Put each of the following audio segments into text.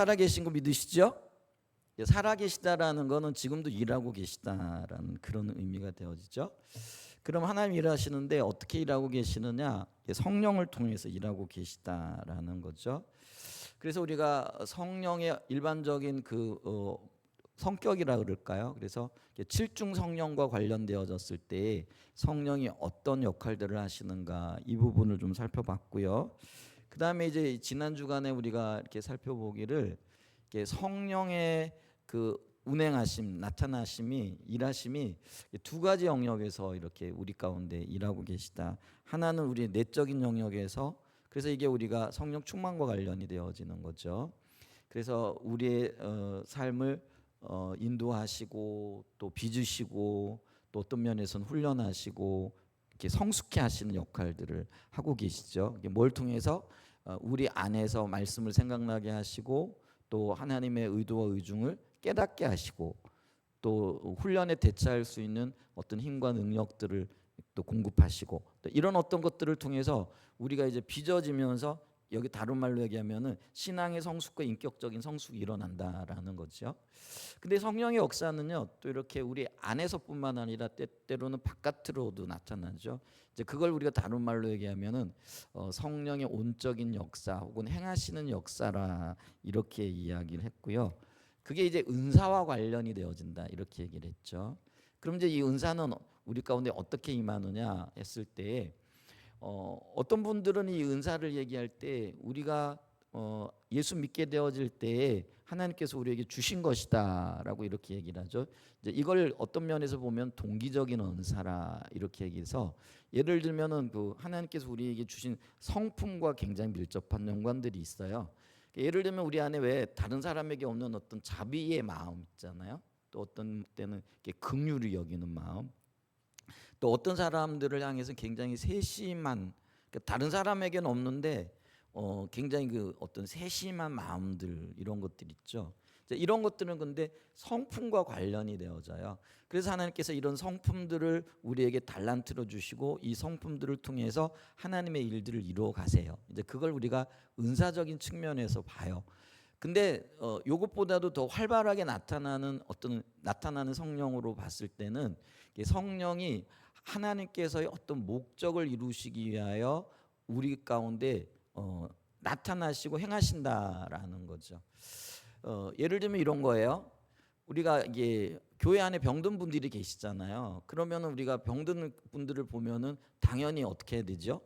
살아계신 거 믿으시죠? 살아계시다라는 거는 지금도 일하고 계시다라는 그런 의미가 되어지죠. 그럼 하나님 일하시는데 어떻게 일하고 계시느냐? 성령을 통해서 일하고 계시다라는 거죠. 그래서 우리가 성령의 일반적인 성격이라 그럴까요? 그래서 칠중 성령과 관련되어졌을 때 성령이 어떤 역할들을 하시는가 이 부분을 좀 살펴봤고요. 그 다음에 이제 지난 주간에 우리가 이렇게 살펴보기를 성령의 그 운행하심, 나타나심이, 일하심이 두 가지 영역에서 이렇게 우리 가운데 일하고 계시다. 하나는 우리의 내적인 영역에서, 그래서 이게 우리가 성령 충만과 관련이 되어지는 거죠. 그래서 우리의 삶을 인도하시고 또 빚으시고 또 어떤 면에서는 훈련하시고 이렇게 성숙해 하시는 역할들을 하고 계시죠. 뭘 통해서 우리 안에서 말씀을 생각나게 하시고 또 하나님의 의도와 의중을 깨닫게 하시고 또 훈련에 대처할 수 있는 어떤 힘과 능력들을 또 공급하시고 또 이런 어떤 것들을 통해서 우리가 이제 빚어지면서 여기 다른 말로 얘기하면은 신앙의 성숙과 인격적인 성숙이 일어난다라는 거죠. 근데 성령의 역사는요 또 이렇게 우리 안에서뿐만 아니라 때로는 바깥으로도 나타나죠. 이제 그걸 우리가 다른 말로 얘기하면은 성령의 온적인 역사 혹은 행하시는 역사라 이렇게 이야기를 했고요. 그게 이제 은사와 관련이 되어진다 이렇게 얘기를 했죠. 그럼 이제 이 은사는 우리 가운데 어떻게 임하느냐 했을 때 어떤 분들은 이 은사를 얘기할 때 우리가 예수 믿게 되어질 때 하나님께서 우리에게 주신 것이다라고 이렇게 얘기를 하죠. 이제 이걸 어떤 면에서 보면 동기적인 은사라 이렇게 얘기해서 예를 들면은 그 하나님께서 우리에게 주신 성품과 굉장히 밀접한 연관들이 있어요. 예를 들면 우리 안에 왜 다른 사람에게 없는 어떤 자비의 마음 있잖아요. 또 어떤 때는 긍휼히 여기는 마음. 또 어떤 사람들을 향해서 굉장히 세심한, 그러니까 다른 사람에게는 없는데 굉장히 그 어떤 세심한 마음들 이런 것들 있죠. 이런 것들은 근데 성품과 관련이 되어져요. 그래서 하나님께서 이런 성품들을 우리에게 달란트로 주시고 이 성품들을 통해서 하나님의 일들을 이루어 가세요. 이제 그걸 우리가 은사적인 측면에서 봐요. 근데 요것보다도 더 활발하게 나타나는 성령으로 봤을 때는 성령이 하나님께서의 어떤 목적을 이루시기 위하여 우리 가운데 나타나시고 행하신다라는 거죠. 예를 들면 이런 거예요. 우리가 이게 교회 안에 병든 분들이 계시잖아요. 그러면 우리가 병든 분들을 보면은 당연히 어떻게 해야 되죠?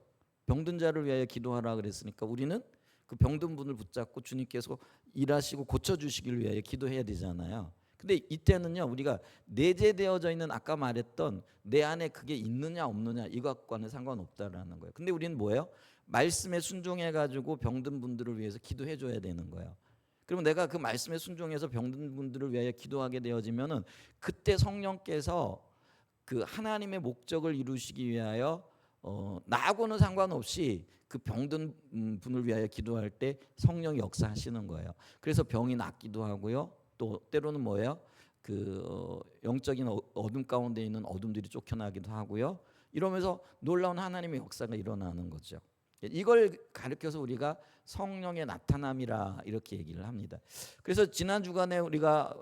병든 자를 위하여 기도하라 그랬으니까 우리는 그 병든 분을 붙잡고 주님께서 일하시고 고쳐주시기를 위하여 기도해야 되잖아요. 근데 이때는요 우리가 내재되어져 있는 아까 말했던 내 안에 그게 있느냐 없느냐 이것과는 상관없다라는 거예요. 근데 우리는 뭐예요? 말씀에 순종해 가지고 병든 분들을 위해서 기도해 줘야 되는 거예요. 그러면 내가 그 말씀에 순종해서 병든 분들을 위하여 기도하게 되어지면은 그때 성령께서 그 하나님의 목적을 이루시기 위하여 나하고는 상관없이 그 병든 분을 위하여 기도할 때 성령이 역사하시는 거예요. 그래서 병이 낫기도 하고요. 또 때로는 뭐예요? 영적인 어둠 가운데 있는 어둠들이 쫓겨나기도 하고요. 이러면서 놀라운 하나님의 역사가 일어나는 거죠. 이걸 가르쳐서 우리가 성령의 나타남이라 이렇게 얘기를 합니다. 그래서 지난 주간에 우리가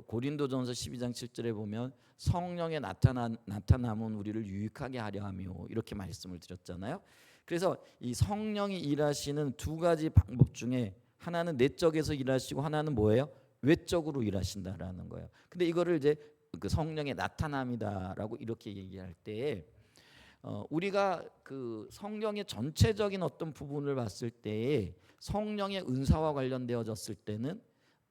고린도전서 12장 7절에 보면 성령의 나타남은 우리를 유익하게 하려 하며 이렇게 말씀을 드렸잖아요. 그래서 이 성령이 일하시는 두 가지 방법 중에 하나는 내적에서 일하시고 하나는 뭐예요? 외적으로 일하신다라는 거예요. 근데 이거를 이제 그 성령의 나타남이다라고 이렇게 얘기할 때 우리가 그 성령의 전체적인 어떤 부분을 봤을 때에 성령의 은사와 관련되어졌을 때는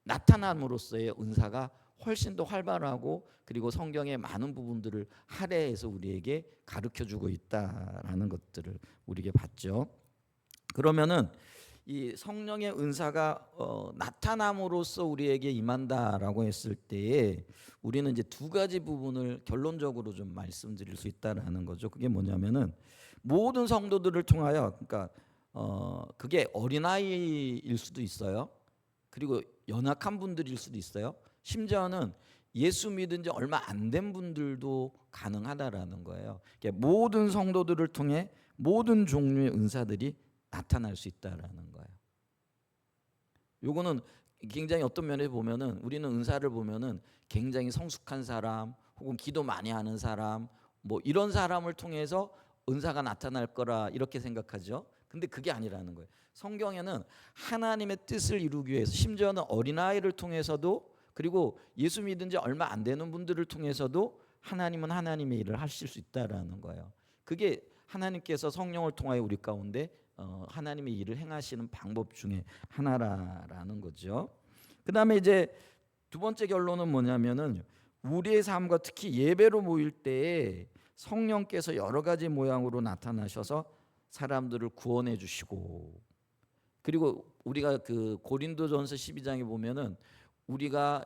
나타남으로서의 은사가 훨씬 더 활발하고 그리고 성경의 많은 부분들을 할애해서 우리에게 가르쳐주고 있다라는 것들을 우리에게 봤죠. 그러면은 이 성령의 은사가 나타남으로써 우리에게 임한다라고 했을 때에 우리는 이제 두 가지 부분을 결론적으로 좀 말씀드릴 수 있다라는 거죠. 그게 뭐냐면은 모든 성도들을 통하여, 그러니까 그게 어린아이일 수도 있어요. 그리고 연약한 분들일 수도 있어요. 심지어는 예수 믿은 지 얼마 안 된 분들도 가능하다라는 거예요. 그러니까 모든 성도들을 통해 모든 종류의 은사들이 나타날 수 있다라는 거예요. 요거는 굉장히 어떤 면에 보면은 우리는 은사를 보면은 굉장히 성숙한 사람 혹은 기도 많이 하는 사람 뭐 이런 사람을 통해서 은사가 나타날 거라 이렇게 생각하죠. 근데 그게 아니라는 거예요. 성경에는 하나님의 뜻을 이루기 위해서 심지어는 어린아이를 통해서도 그리고 예수 믿은 지 얼마 안 되는 분들을 통해서도 하나님은 하나님의 일을 하실 수 있다라는 거예요. 그게 하나님께서 성령을 통하여 우리 가운데 하나님의 일을 행하시는 방법 중에 하나라는 거죠. 그다음에 이제 두 번째 결론은 뭐냐면은 우리의 삶과 특히 예배로 모일 때에 성령께서 여러 가지 모양으로 나타나셔서 사람들을 구원해 주시고 그리고 우리가 그 고린도전서 12장에 보면은 우리가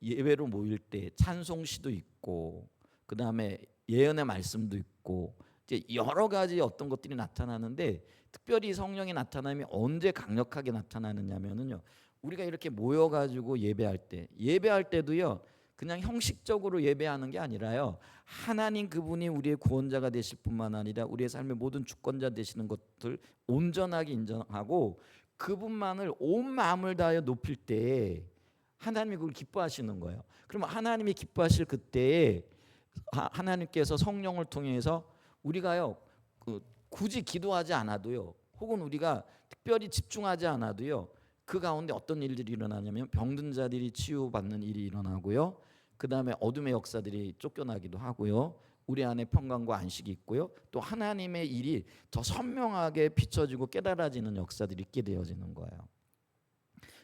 예배로 모일 때 찬송시도 있고 그다음에 예언의 말씀도 있고 이제 여러 가지 어떤 것들이 나타나는데 특별히 성령의 나타남이 언제 강력하게 나타나느냐면은요. 우리가 이렇게 모여 가지고 예배할 때도요. 그냥 형식적으로 예배하는 게 아니라요. 하나님 그분이 우리의 구원자가 되실 뿐만 아니라 우리의 삶의 모든 주권자 되시는 것들 온전하게 인정하고 그분만을 온 마음을 다하여 높일 때 하나님이 그걸 기뻐하시는 거예요. 그러면 하나님이 기뻐하실 그때에 하나님께서 성령을 통해서 우리가요 굳이 기도하지 않아도요 혹은 우리가 특별히 집중하지 않아도요 그 가운데 어떤 일들이 일어나냐면 병든 자들이 치유받는 일이 일어나고요. 그 다음에 어둠의 역사들이 쫓겨나기도 하고요. 우리 안에 평강과 안식이 있고요. 또 하나님의 일이 더 선명하게 비춰지고 깨달아지는 역사들이 있게 되어지는 거예요.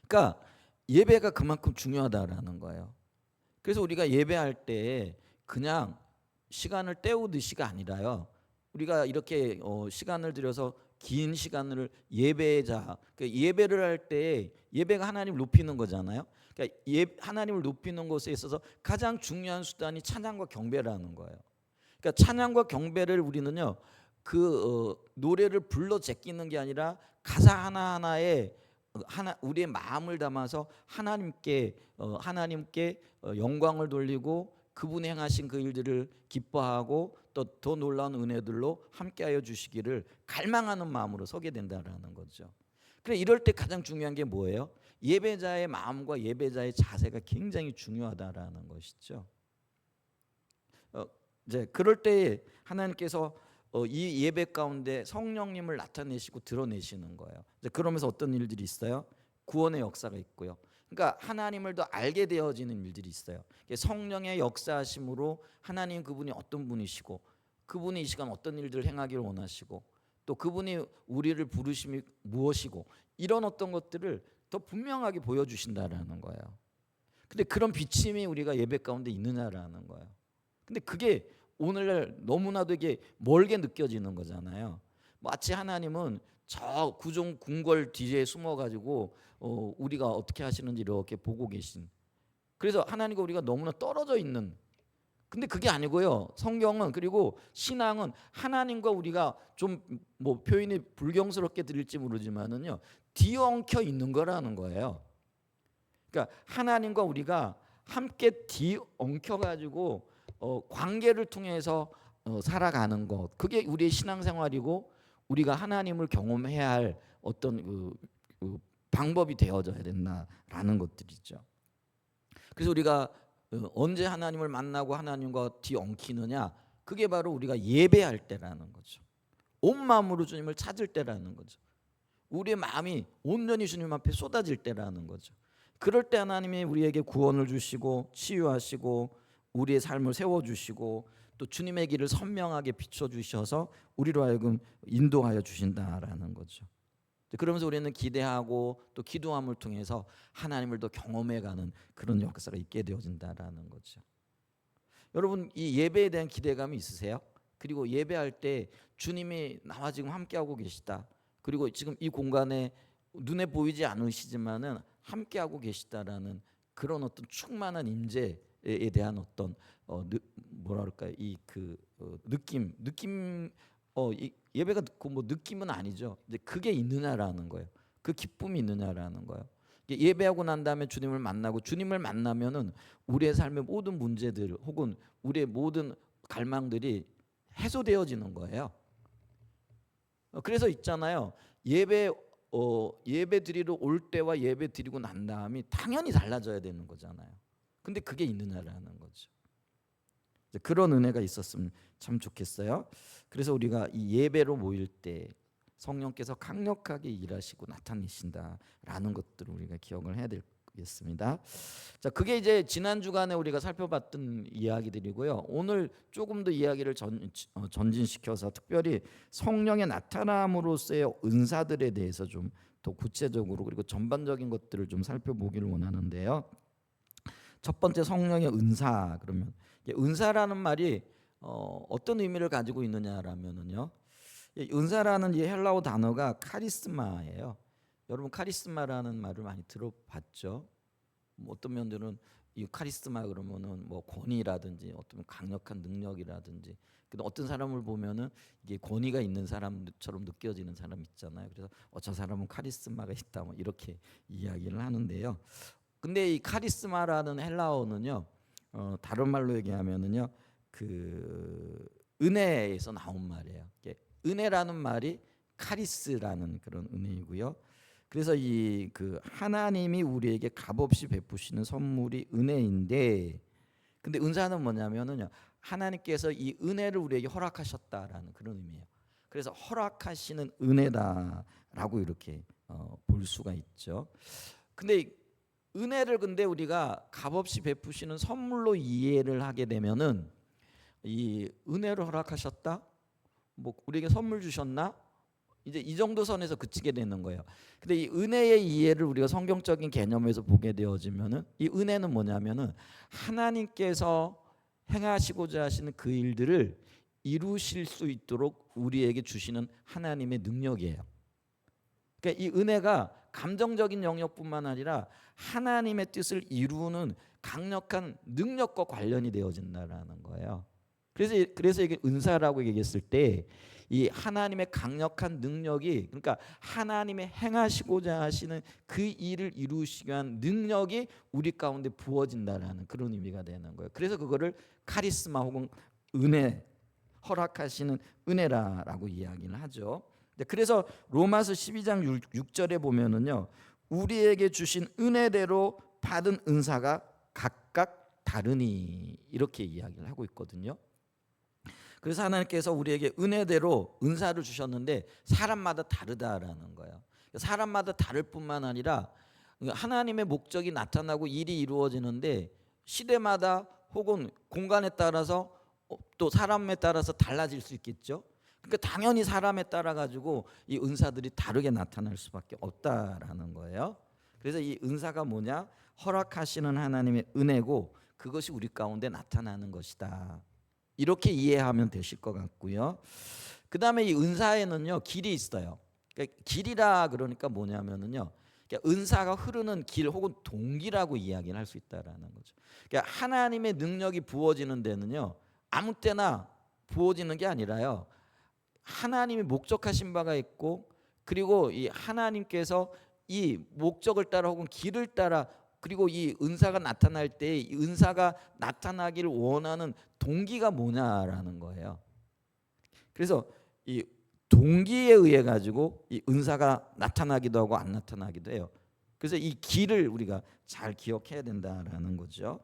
그러니까 예배가 그만큼 중요하다라는 거예요. 그래서 우리가 예배할 때 그냥 시간을 때우듯이가 아니라요. 우리가 이렇게 시간을 들여서 긴 시간을 예배자 예배를 할 때 예배가 하나님을 높이는 거잖아요. 그러니까 하나님을 높이는 것에 있어서 가장 중요한 수단이 찬양과 경배라는 거예요. 그러니까 찬양과 경배를 우리는요 노래를 불러 제끼는 게 아니라 가사 하나하나에 우리의 마음을 담아서 하나님께 영광을 돌리고 그분이 행하신 그 일들을 기뻐하고 또 더 놀라운 은혜들로 함께하여 주시기를 갈망하는 마음으로 서게 된다라는 거죠. 그래 이럴 때 가장 중요한 게 뭐예요? 예배자의 마음과 예배자의 자세가 굉장히 중요하다라는 것이죠. 이제 그럴 때 하나님께서 이 예배 가운데 성령님을 나타내시고 드러내시는 거예요. 이제 그러면서 어떤 일들이 있어요? 구원의 역사가 있고요. 그러니까 하나님을 더 알게 되어지는 일들이 있어요. 성령의 역사하심으로 하나님 그분이 어떤 분이시고 그분이 이 시간 어떤 일들을 행하기를 원하시고 또 그분이 우리를 부르심이 무엇이고 이런 어떤 것들을 더 분명하게 보여주신다라는 거예요. 근데 그런 비침이 우리가 예배 가운데 있느냐라는 거예요. 근데 그게 오늘날 너무나도 이게 멀게 느껴지는 거잖아요. 마치 하나님은 저 구종 궁궐 뒤에 숨어가지고 우리가 어떻게 하시는지 이렇게 보고 계신. 그래서 하나님과 우리가 너무나 떨어져 있는. 근데 그게 아니고요. 성경은 그리고 신앙은 하나님과 우리가 좀 뭐 표현이 불경스럽게 들릴지 모르지만은요 뒤엉켜 있는 거라는 거예요. 그러니까 하나님과 우리가 함께 뒤엉켜 가지고 관계를 통해서 살아가는 것 그게 우리의 신앙생활이고 우리가 하나님을 경험해야 할 어떤 그 방법이 되어져야 된다라는 것들이죠. 그래서 우리가 언제 하나님을 만나고 하나님과 뒤엉키느냐 그게 바로 우리가 예배할 때라는 거죠. 온 마음으로 주님을 찾을 때라는 거죠. 우리의 마음이 온전히 주님 앞에 쏟아질 때라는 거죠. 그럴 때 하나님이 우리에게 구원을 주시고 치유하시고 우리의 삶을 세워주시고 또 주님의 길을 선명하게 비춰주셔서 우리로 하여금 인도하여 주신다라는 거죠. 그러면서 우리는 기대하고 또 기도함을 통해서 하나님을 더 경험해가는 그런 역사가 있게 되어진다라는 거죠. 여러분 이 예배에 대한 기대감이 있으세요? 그리고 예배할 때 주님이 나와 지금 함께하고 계시다. 그리고 지금 이 공간에 눈에 보이지 않으시지만은 함께하고 계시다라는 그런 어떤 충만한 임재에 대한 어떤 뭐랄까요 이 느낌 예배가 뭐 느낌은 아니죠. 근데 그게 있느냐라는 거예요. 그 기쁨이 있느냐라는 거예요. 예배하고 난 다음에 주님을 만나고 주님을 만나면은 우리의 삶의 모든 문제들 혹은 우리의 모든 갈망들이 해소되어지는 거예요. 그래서 있잖아요. 예배 예배 드리러 올 때와 예배 드리고 난 다음이 당연히 달라져야 되는 거잖아요. 근데 그게 있느냐라는 거죠. 그런 은혜가 있었으면 참 좋겠어요. 그래서 우리가 이 예배로 모일 때 성령께서 강력하게 일하시고 나타내신다라는 것들을 우리가 기억을 해야 되겠습니다. 자, 그게 이제 지난 주간에 우리가 살펴봤던 이야기들이고요. 오늘 조금 더 이야기를 전진시켜서 특별히 성령의 나타남으로서의 은사들에 대해서 좀 더 구체적으로 그리고 전반적인 것들을 좀 살펴보기를 원하는데요. 첫 번째 성령의 은사. 그러면 은사라는 말이 어떤 의미를 가지고 있느냐라면은요. 은사라는 이 헬라어 단어가 카리스마예요. 여러분 카리스마라는 말을 많이 들어봤죠. 어떤 면들은 이 카리스마 그러면은 뭐 권위라든지 어떤 강력한 능력이라든지, 근데 어떤 사람을 보면은 이게 권위가 있는 사람처럼 느껴지는 사람 있잖아요. 그래서 저 사람은 카리스마가 있다 뭐 이렇게 이야기를 하는데요. 근데 이 카리스마라는 헬라어는요, 다른 말로 얘기하면은요, 그 은혜에서 나온 말이에요. 은혜라는 말이 카리스라는 그런 은혜이고요. 그래서 이 그 하나님이 우리에게 값없이 베푸시는 선물이 은혜인데, 근데 은사는 뭐냐면은요, 하나님께서 이 은혜를 우리에게 허락하셨다라는 그런 의미예요. 그래서 허락하시는 은혜다라고 이렇게 볼 수가 있죠. 근데 은혜를 근데 우리가 값없이 베푸시는 선물로 이해를 하게 되면은 이 은혜를 허락하셨다, 뭐 우리에게 선물 주셨나, 이제 이 정도 선에서 그치게 되는 거예요. 근데 이 은혜의 이해를 우리가 성경적인 개념에서 보게 되어지면은 이 은혜는 뭐냐면은 하나님께서 행하시고자 하시는 그 일들을 이루실 수 있도록 우리에게 주시는 하나님의 능력이에요. 그러니까 이 은혜가 감정적인 영역뿐만 아니라 하나님의 뜻을 이루는 강력한 능력과 관련이 되어진다라는 거예요. 그래서 이게 은사라고 얘기했을 때 이 하나님의 강력한 능력이, 그러니까 하나님의 행하시고자 하시는 그 일을 이루시기 위한 능력이 우리 가운데 부어진다라는 그런 의미가 되는 거예요. 그래서 그거를 카리스마 혹은 은혜, 허락하시는 은혜라고 이야기를 하죠. 그래서 로마서 12장 6절에 보면은요, 우리에게 주신 은혜대로 받은 은사가 각각 다르니 이렇게 이야기를 하고 있거든요. 그래서 하나님께서 우리에게 은혜대로 은사를 주셨는데 사람마다 다르다라는 거예요. 사람마다 다를 뿐만 아니라 하나님의 목적이 나타나고 일이 이루어지는데 시대마다 혹은 공간에 따라서 또 사람에 따라서 달라질 수 있겠죠. 그러니까 당연히 사람에 따라 가지고 이 은사들이 다르게 나타날 수밖에 없다라는 거예요. 그래서 이 은사가 뭐냐? 허락하시는 하나님의 은혜고 그것이 우리 가운데 나타나는 것이다. 이렇게 이해하면 되실 것 같고요. 그 다음에 이 은사에는요, 길이 있어요. 그러니까 길이라 그러니까 뭐냐면은요, 그러니까 은사가 흐르는 길 혹은 동기라고 이야기를 할 수 있다라는 거죠. 그러니까 하나님의 능력이 부어지는 데는요, 아무 때나 부어지는 게 아니라요, 하나님이 목적하신 바가 있고, 그리고 이 하나님께서 이 목적을 따라 혹은 길을 따라, 그리고 이 은사가 나타날 때 이 은사가 나타나기를 원하는 동기가 뭐냐라는 거예요. 그래서 이 동기에 의해 가지고 이 은사가 나타나기도 하고 안 나타나기도 해요. 그래서 이 길을 우리가 잘 기억해야 된다라는 거죠.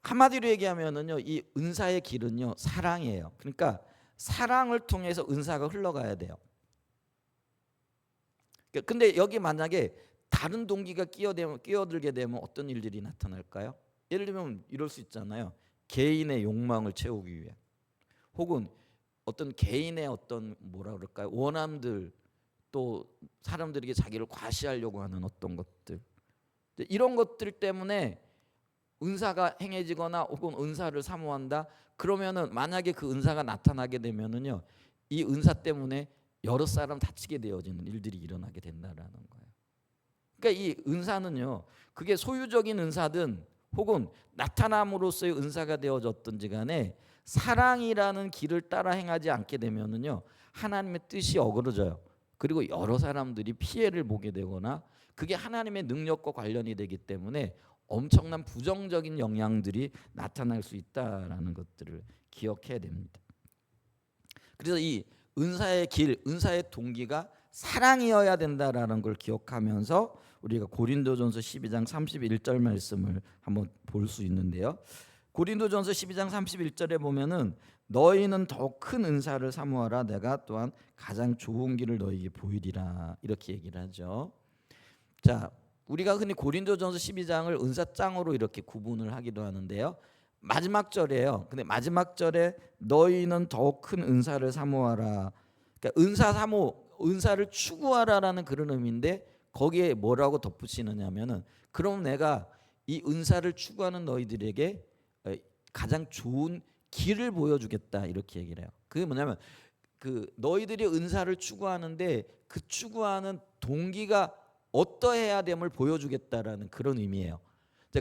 한마디로 얘기하면은요, 이 은사의 길은요, 사랑이에요. 그러니까 사랑을 통해서 은사가 흘러가야 돼요. 근데 여기 만약에 다른 동기가 끼어들게 되면 어떤 일들이 나타날까요? 예를 들면 이럴 수 있잖아요. 개인의 욕망을 채우기 위해, 혹은 어떤 개인의 어떤 뭐라 그럴까요? 원함들, 또 사람들에게 자기를 과시하려고 하는 어떤 것들, 이런 것들 때문에 은사가 행해지거나 혹은 은사를 사모한다. 그러면은 만약에 그 은사가 나타나게 되면은요, 이 은사 때문에 여러 사람 다치게 되어지는 일들이 일어나게 된다라는 거예요. 그러니까 이 은사는요, 그게 소유적인 은사든 혹은 나타남으로써의 은사가 되어졌든지 간에 사랑이라는 길을 따라 행하지 않게 되면은요, 하나님의 뜻이 어그러져요. 그리고 여러 사람들이 피해를 보게 되거나 그게 하나님의 능력과 관련이 되기 때문에 엄청난 부정적인 영향들이 나타날 수 있다라는 것들을 기억해야 됩니다. 그래서 이 은사의 길, 은사의 동기가 사랑이어야 된다라는 걸 기억하면서 우리가 고린도전서 12장 31절 말씀을 한번 볼 수 있는데요. 고린도전서 12장 31절에 보면은 너희는 더욱 큰 은사를 사모하라 내가 또한 가장 좋은 길을 너희에게 보이리라 이렇게 얘기를 하죠. 자, 우리가 흔히 고린도전서 12장을 은사장으로 이렇게 구분을 하기도 하는데요. 마지막 절이에요. 근데 마지막 절에 너희는 더욱 큰 은사를 사모하라. 그러니까 은사를 추구하라라는 그런 의미인데 거기에 뭐라고 덧붙이느냐면은 그럼 내가 이 은사를 추구하는 너희들에게 가장 좋은 길을 보여주겠다 이렇게 얘기를 해요. 그게 뭐냐면 그 너희들이 은사를 추구하는데 그 추구하는 동기가 어떠해야 됨을 보여주겠다라는 그런 의미예요.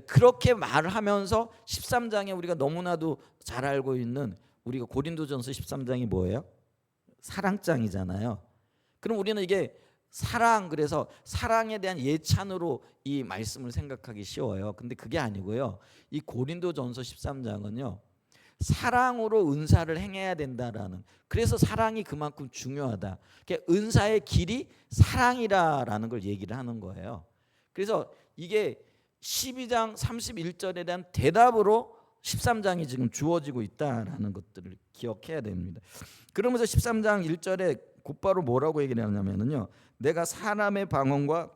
그렇게 말을 하면서 13장에 우리가 너무나도 잘 알고 있는 우리가 고린도전서 13장이 뭐예요? 사랑장이잖아요. 그럼 우리는 이게 사랑, 그래서 사랑에 대한 예찬으로 이 말씀을 생각하기 쉬워요. 근데 그게 아니고요. 이 고린도전서 13장은요. 사랑으로 은사를 행해야 된다라는, 그래서 사랑이 그만큼 중요하다. 은사의 길이 사랑이라는 걸 얘기를 하는 거예요. 그래서 이게 12장 31절에 대한 대답으로 13장이 지금 주어지고 있다라는 것들을 기억해야 됩니다. 그러면서 13장 1절에 곧바로 뭐라고 얘기를 하냐면요. 내가 사람의 방언과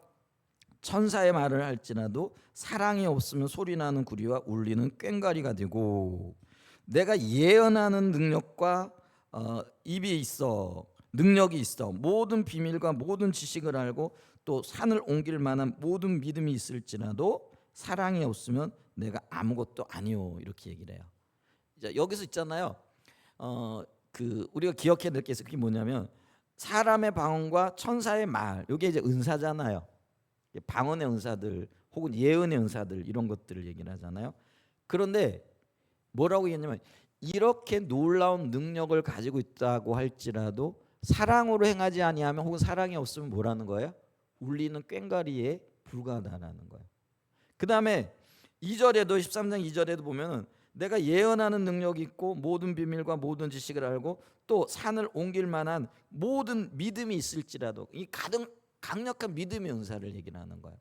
천사의 말을 할지라도 사랑이 없으면 소리나는 구리와 울리는 꽹과리가 되고, 내가 예언하는 능력과 입이 있어, 능력이 있어, 모든 비밀과 모든 지식을 알고 또 산을 옮길 만한 모든 믿음이 있을지라도 사랑이 없으면 내가 아무것도 아니오 이렇게 얘기를 해요. 여기서 있잖아요. 그 우리가 기억해야 될 게 있어요. 그게 뭐냐면 사람의 방언과 천사의 말, 이게 이제 은사잖아요. 방언의 은사들 혹은 예언의 은사들 이런 것들을 얘기를 하잖아요. 그런데 뭐라고 얘기했냐면 이렇게 놀라운 능력을 가지고 있다고 할지라도 사랑으로 행하지 아니하면 혹은 사랑이 없으면 뭐라는 거예요? 울리는 꽹과리에 불과하다라는 거예요. 그 다음에 2절에도 13장 2절에도 보면은 내가 예언하는 능력이 있고 모든 비밀과 모든 지식을 알고 또 산을 옮길 만한 모든 믿음이 있을지라도, 이 가장 강력한 믿음의 은사를 얘기를 하는 거예요.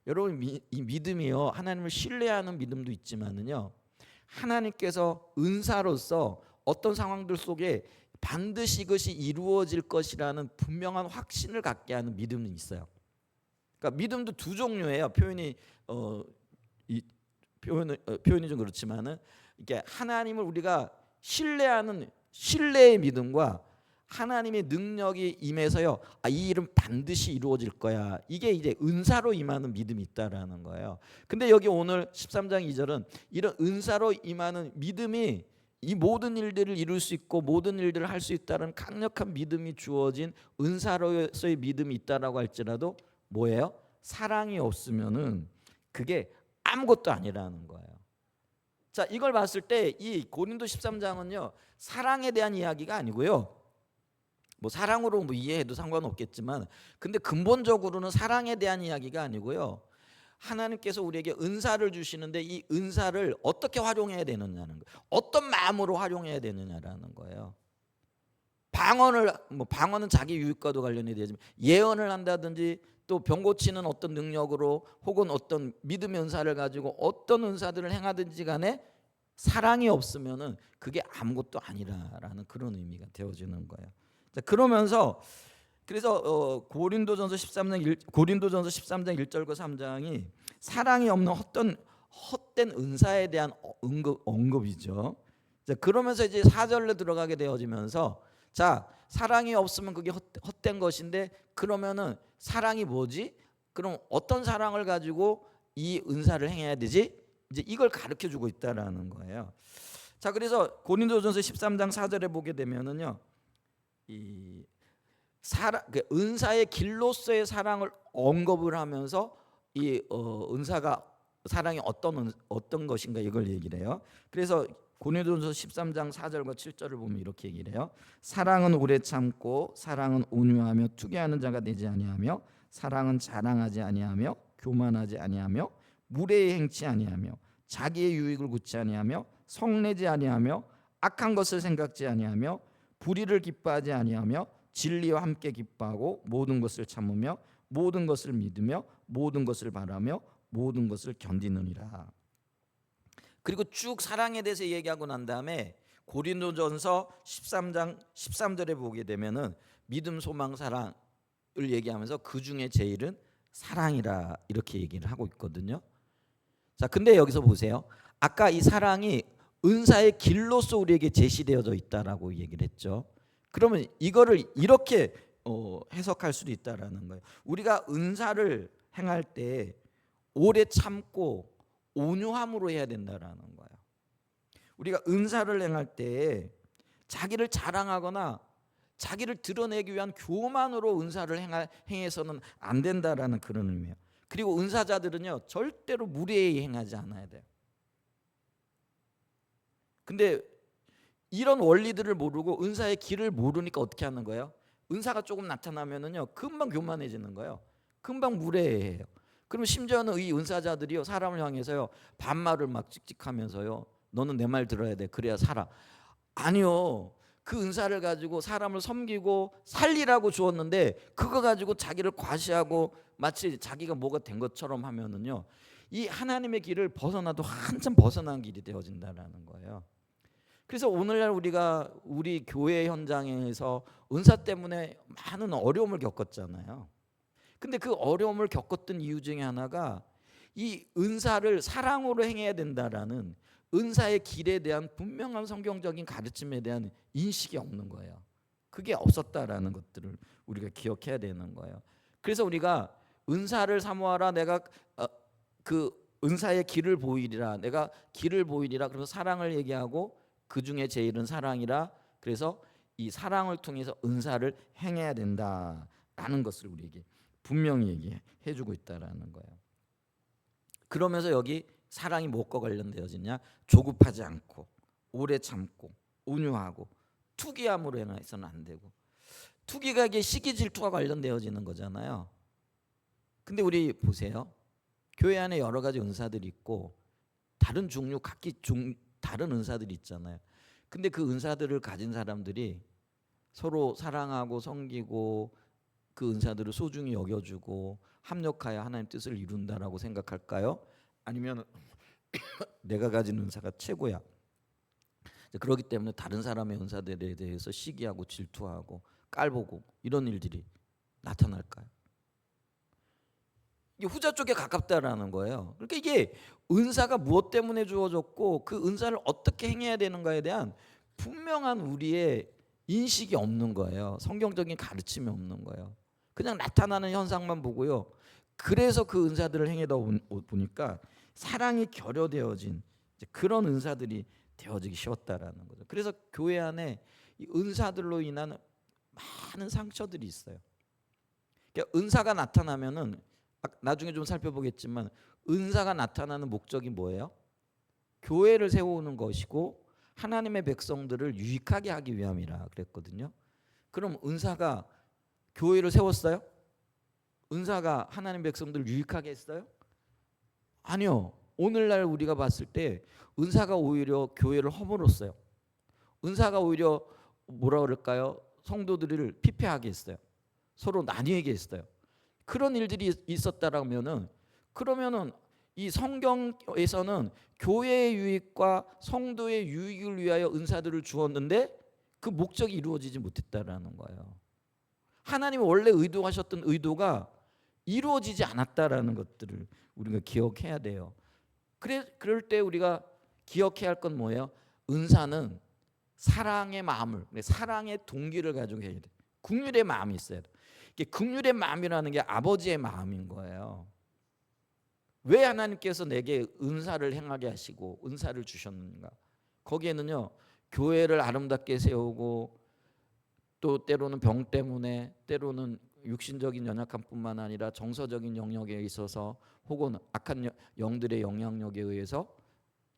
여러분 이 믿음이요, 하나님을 신뢰하는 믿음도 있지만은요, 하나님께서 은사로서 어떤 상황들 속에 반드시 이것이 이루어질 것이라는 분명한 확신을 갖게 하는 믿음이 있어요. 그러니까 믿음도 두 종류예요. 표현이 좀 그렇지만은 이게 하나님을 우리가 신뢰하는 신뢰의 믿음과 하나님의 능력이 임해서요, 이 일은 반드시 이루어질 거야, 이게 이제 은사로 임하는 믿음이 있다라는 거예요. 근데 여기 오늘 13장 2절은 이런 은사로 임하는 믿음이 이 모든 일들을 이룰 수 있고 모든 일들을 할 수 있다는 강력한 믿음이 주어진 은사로서의 믿음이 있다라고 할지라도 뭐예요? 사랑이 없으면은 그게 아무것도 아니라는 거예요. 자, 이걸 봤을 때 이 고린도 13장은요 사랑에 대한 이야기가 아니고요, 뭐 사랑으로 뭐 이해해도 상관없겠지만 근데 근본적으로는 사랑에 대한 이야기가 아니고요, 하나님께서 우리에게 은사를 주시는데 이 은사를 어떻게 활용해야 되느냐는 거예요. 어떤 마음으로 활용해야 되느냐라는 거예요. 방언은 자기 유익과도 관련이 되지만 예언을 한다든지 또 병 고치는 어떤 능력으로 혹은 어떤 믿음의 은사를 가지고 어떤 은사들을 행하든지 간에 사랑이 없으면은 그게 아무것도 아니라라는 그런 의미가 되어지는 거예요. 자, 그러면서 그래서 고린도전서 13장 1절과 3장이 사랑이 없는 헛된 은사에 대한 언급이죠. 자, 그러면서 이제 4절로 들어가게 되어지면서 자, 사랑이 없으면 그게 헛된 것인데 그러면은 사랑이 뭐지? 그럼 어떤 사랑을 가지고 이 은사를 행해야 되지? 이제 이걸 가르쳐 주고 있다라는 거예요. 자, 그래서 고린도전서 13장 4절에 보게 되면은요, 이 은사의 길로서의 사랑을 언급을 하면서 이 은사가 사랑이 어떤 것인가 이걸 얘기를 해요. 그래서 고린도전서 13장 4절과 7절을 보면 이렇게 얘기를 해요. 사랑은 오래 참고 사랑은 온유하며 투기하는 자가 되지 아니하며 사랑은 자랑하지 아니하며 교만하지 아니하며 무례히 행치 아니하며 자기의 유익을 굳지 아니하며 성내지 아니하며 악한 것을 생각지 아니하며 불의를 기뻐하지 아니하며 진리와 함께 기뻐하고 모든 것을 참으며 모든 것을 믿으며 모든 것을 바라며 모든 것을 견디느니라. 그리고 쭉 사랑에 대해서 얘기하고 난 다음에 고린도전서 13장 13절에 보게 되면은 믿음, 소망, 사랑을 얘기하면서 그 중에 제일은 사랑이라 이렇게 얘기를 하고 있거든요. 자, 근데 여기서 보세요. 아까 이 사랑이 은사의 길로서 우리에게 제시되어져 있다라고 얘기를 했죠. 그러면 이거를 이렇게 해석할 수도 있다라는 거예요. 우리가 은사를 행할 때 오래 참고 온유함으로 해야 된다라는 거예요. 우리가 은사를 행할 때 자기를 자랑하거나 자기를 드러내기 위한 교만으로 은사를 행해서는 안 된다라는 그런 의미예요. 그리고 은사자들은요 절대로 무례히 행하지 않아야 돼요. 근데 이런 원리들을 모르고 은사의 길을 모르니까 어떻게 하는 거예요? 은사가 조금 나타나면은요 금방 교만해지는 거예요. 금방 무례해요. 그럼 심지어는 이 은사자들이요 사람을 향해서요 반말을 막 찍찍하면서요 너는 내 말 들어야 돼 그래야 살아. 아니요. 그 은사를 가지고 사람을 섬기고 살리라고 주었는데 그거 가지고 자기를 과시하고 마치 자기가 뭐가 된 것처럼 하면은요 이 하나님의 길을 벗어나도 한참 벗어난 길이 되어진다라는 거예요. 그래서 오늘날 우리가 우리 교회 현장에서 은사 때문에 많은 어려움을 겪었잖아요. 근데 그 어려움을 겪었던 이유 중에 하나가 이 은사를 사랑으로 행해야 된다라는 은사의 길에 대한 분명한 성경적인 가르침에 대한 인식이 없는 거예요. 그게 없었다라는 것들을 우리가 기억해야 되는 거예요. 그래서 우리가 은사를 사모하라 내가 그 은사의 길을 보이리라 내가 길을 보이리라 그래서 사랑을 얘기하고 그 중에 제일은 사랑이라 그래서 이 사랑을 통해서 은사를 행해야 된다라는 것을 우리에게 분명히 얘기해주고 있다라는 거예요. 그러면서 여기 사랑이 무엇과 관련되어지냐? 조급하지 않고 오래 참고 온유하고 투기함으로 행해서는 안 되고 투기가 이게 시기 질투와 관련되어지는 거잖아요. 근데 우리 보세요. 교회 안에 여러 가지 은사들이 있고 다른 종류 각기 다른 은사들이 있잖아요. 근데 그 은사들을 가진 사람들이 서로 사랑하고 섬기고 그 은사들을 소중히 여겨주고 합력하여 하나님 뜻을 이룬다라고 생각할까요? 아니면 내가 가진 은사가 최고야. 그렇기 때문에 다른 사람의 은사들에 대해서 시기하고 질투하고 깔보고 이런 일들이 나타날까요? 이게 후자 쪽에 가깝다라는 거예요. 그러니까 이게 은사가 무엇 때문에 주어졌고 그 은사를 어떻게 행해야 되는가에 대한 분명한 우리의 인식이 없는 거예요. 성경적인 가르침이 없는 거예요. 그냥 나타나는 현상만 보고요. 그래서 그 은사들을 행하다 보니까 사랑이 결여되어진 그런 은사들이 되어지기 쉬웠다라는 거죠. 그래서 교회 안에 이 은사들로 인한 많은 상처들이 있어요. 그러니까 은사가 나타나면은 나중에 좀 살펴보겠지만 은사가 나타나는 목적이 뭐예요? 교회를 세우는 것이고 하나님의 백성들을 유익하게 하기 위함이라 그랬거든요. 그럼 은사가 교회를 세웠어요? 은사가 하나님 백성들을 유익하게 했어요? 아니요. 오늘날 우리가 봤을 때 은사가 오히려 교회를 허물었어요. 은사가 오히려 뭐라 그럴까요? 성도들을 피폐하게 했어요. 서로 나뉘게 했어요. 그런 일들이 있었다라면은 그러면은 이 성경에서는 교회의 유익과 성도의 유익을 위하여 은사들을 주었는데 그 목적이 이루어지지 못했다라는 거예요. 하나님이 원래 의도하셨던 의도가 이루어지지 않았다라는 것들을 우리가 기억해야 돼요. 그럴 때 우리가 기억해야 할 건 뭐예요? 은사는 사랑의 마음을, 사랑의 동기를 가지고 해야 돼. 긍휼의 마음이 있어야 돼. 긍휼의 마음이라는 게 아버지의 마음인 거예요. 왜 하나님께서 내게 은사를 행하게 하시고 은사를 주셨는가? 거기에는요 교회를 아름답게 세우고 또 때로는 병 때문에 때로는 육신적인 연약함뿐만 아니라 정서적인 영역에 있어서 혹은 악한 영들의 영향력에 의해서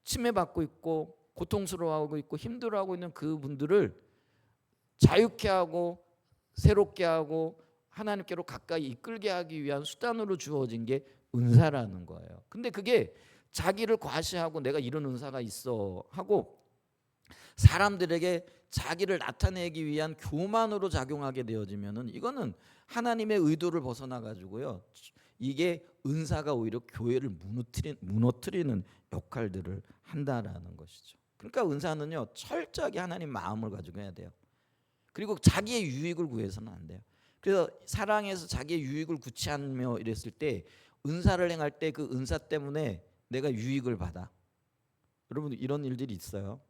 침해받고 있고 고통스러워하고 있고 힘들어하고 있는 그분들을 자유케 하고 새롭게 하고 하나님께로 가까이 이끌게 하기 위한 수단으로 주어진 게 은사라는 거예요. 근데 그게 자기를 과시하고 내가 이런 은사가 있어 하고 사람들에게 자기를 나타내기 위한 교만으로 작용하게 되어지면은 이거는 하나님의 의도를 벗어나 가지고요. 이게 은사가 오히려 교회를 무너뜨리는 역할들을 한다라는 것이죠. 그러니까 은사는요 철저하게 하나님 마음을 가지고 해야 돼요. 그리고 자기의 유익을 구해서는 안 돼요. 그래서 사랑해서 자기의 유익을 구취하며 이랬을 때 은사를 행할 때 그 은사 때문에 내가 유익을 받아. 여러분 이런 일들이 있어요.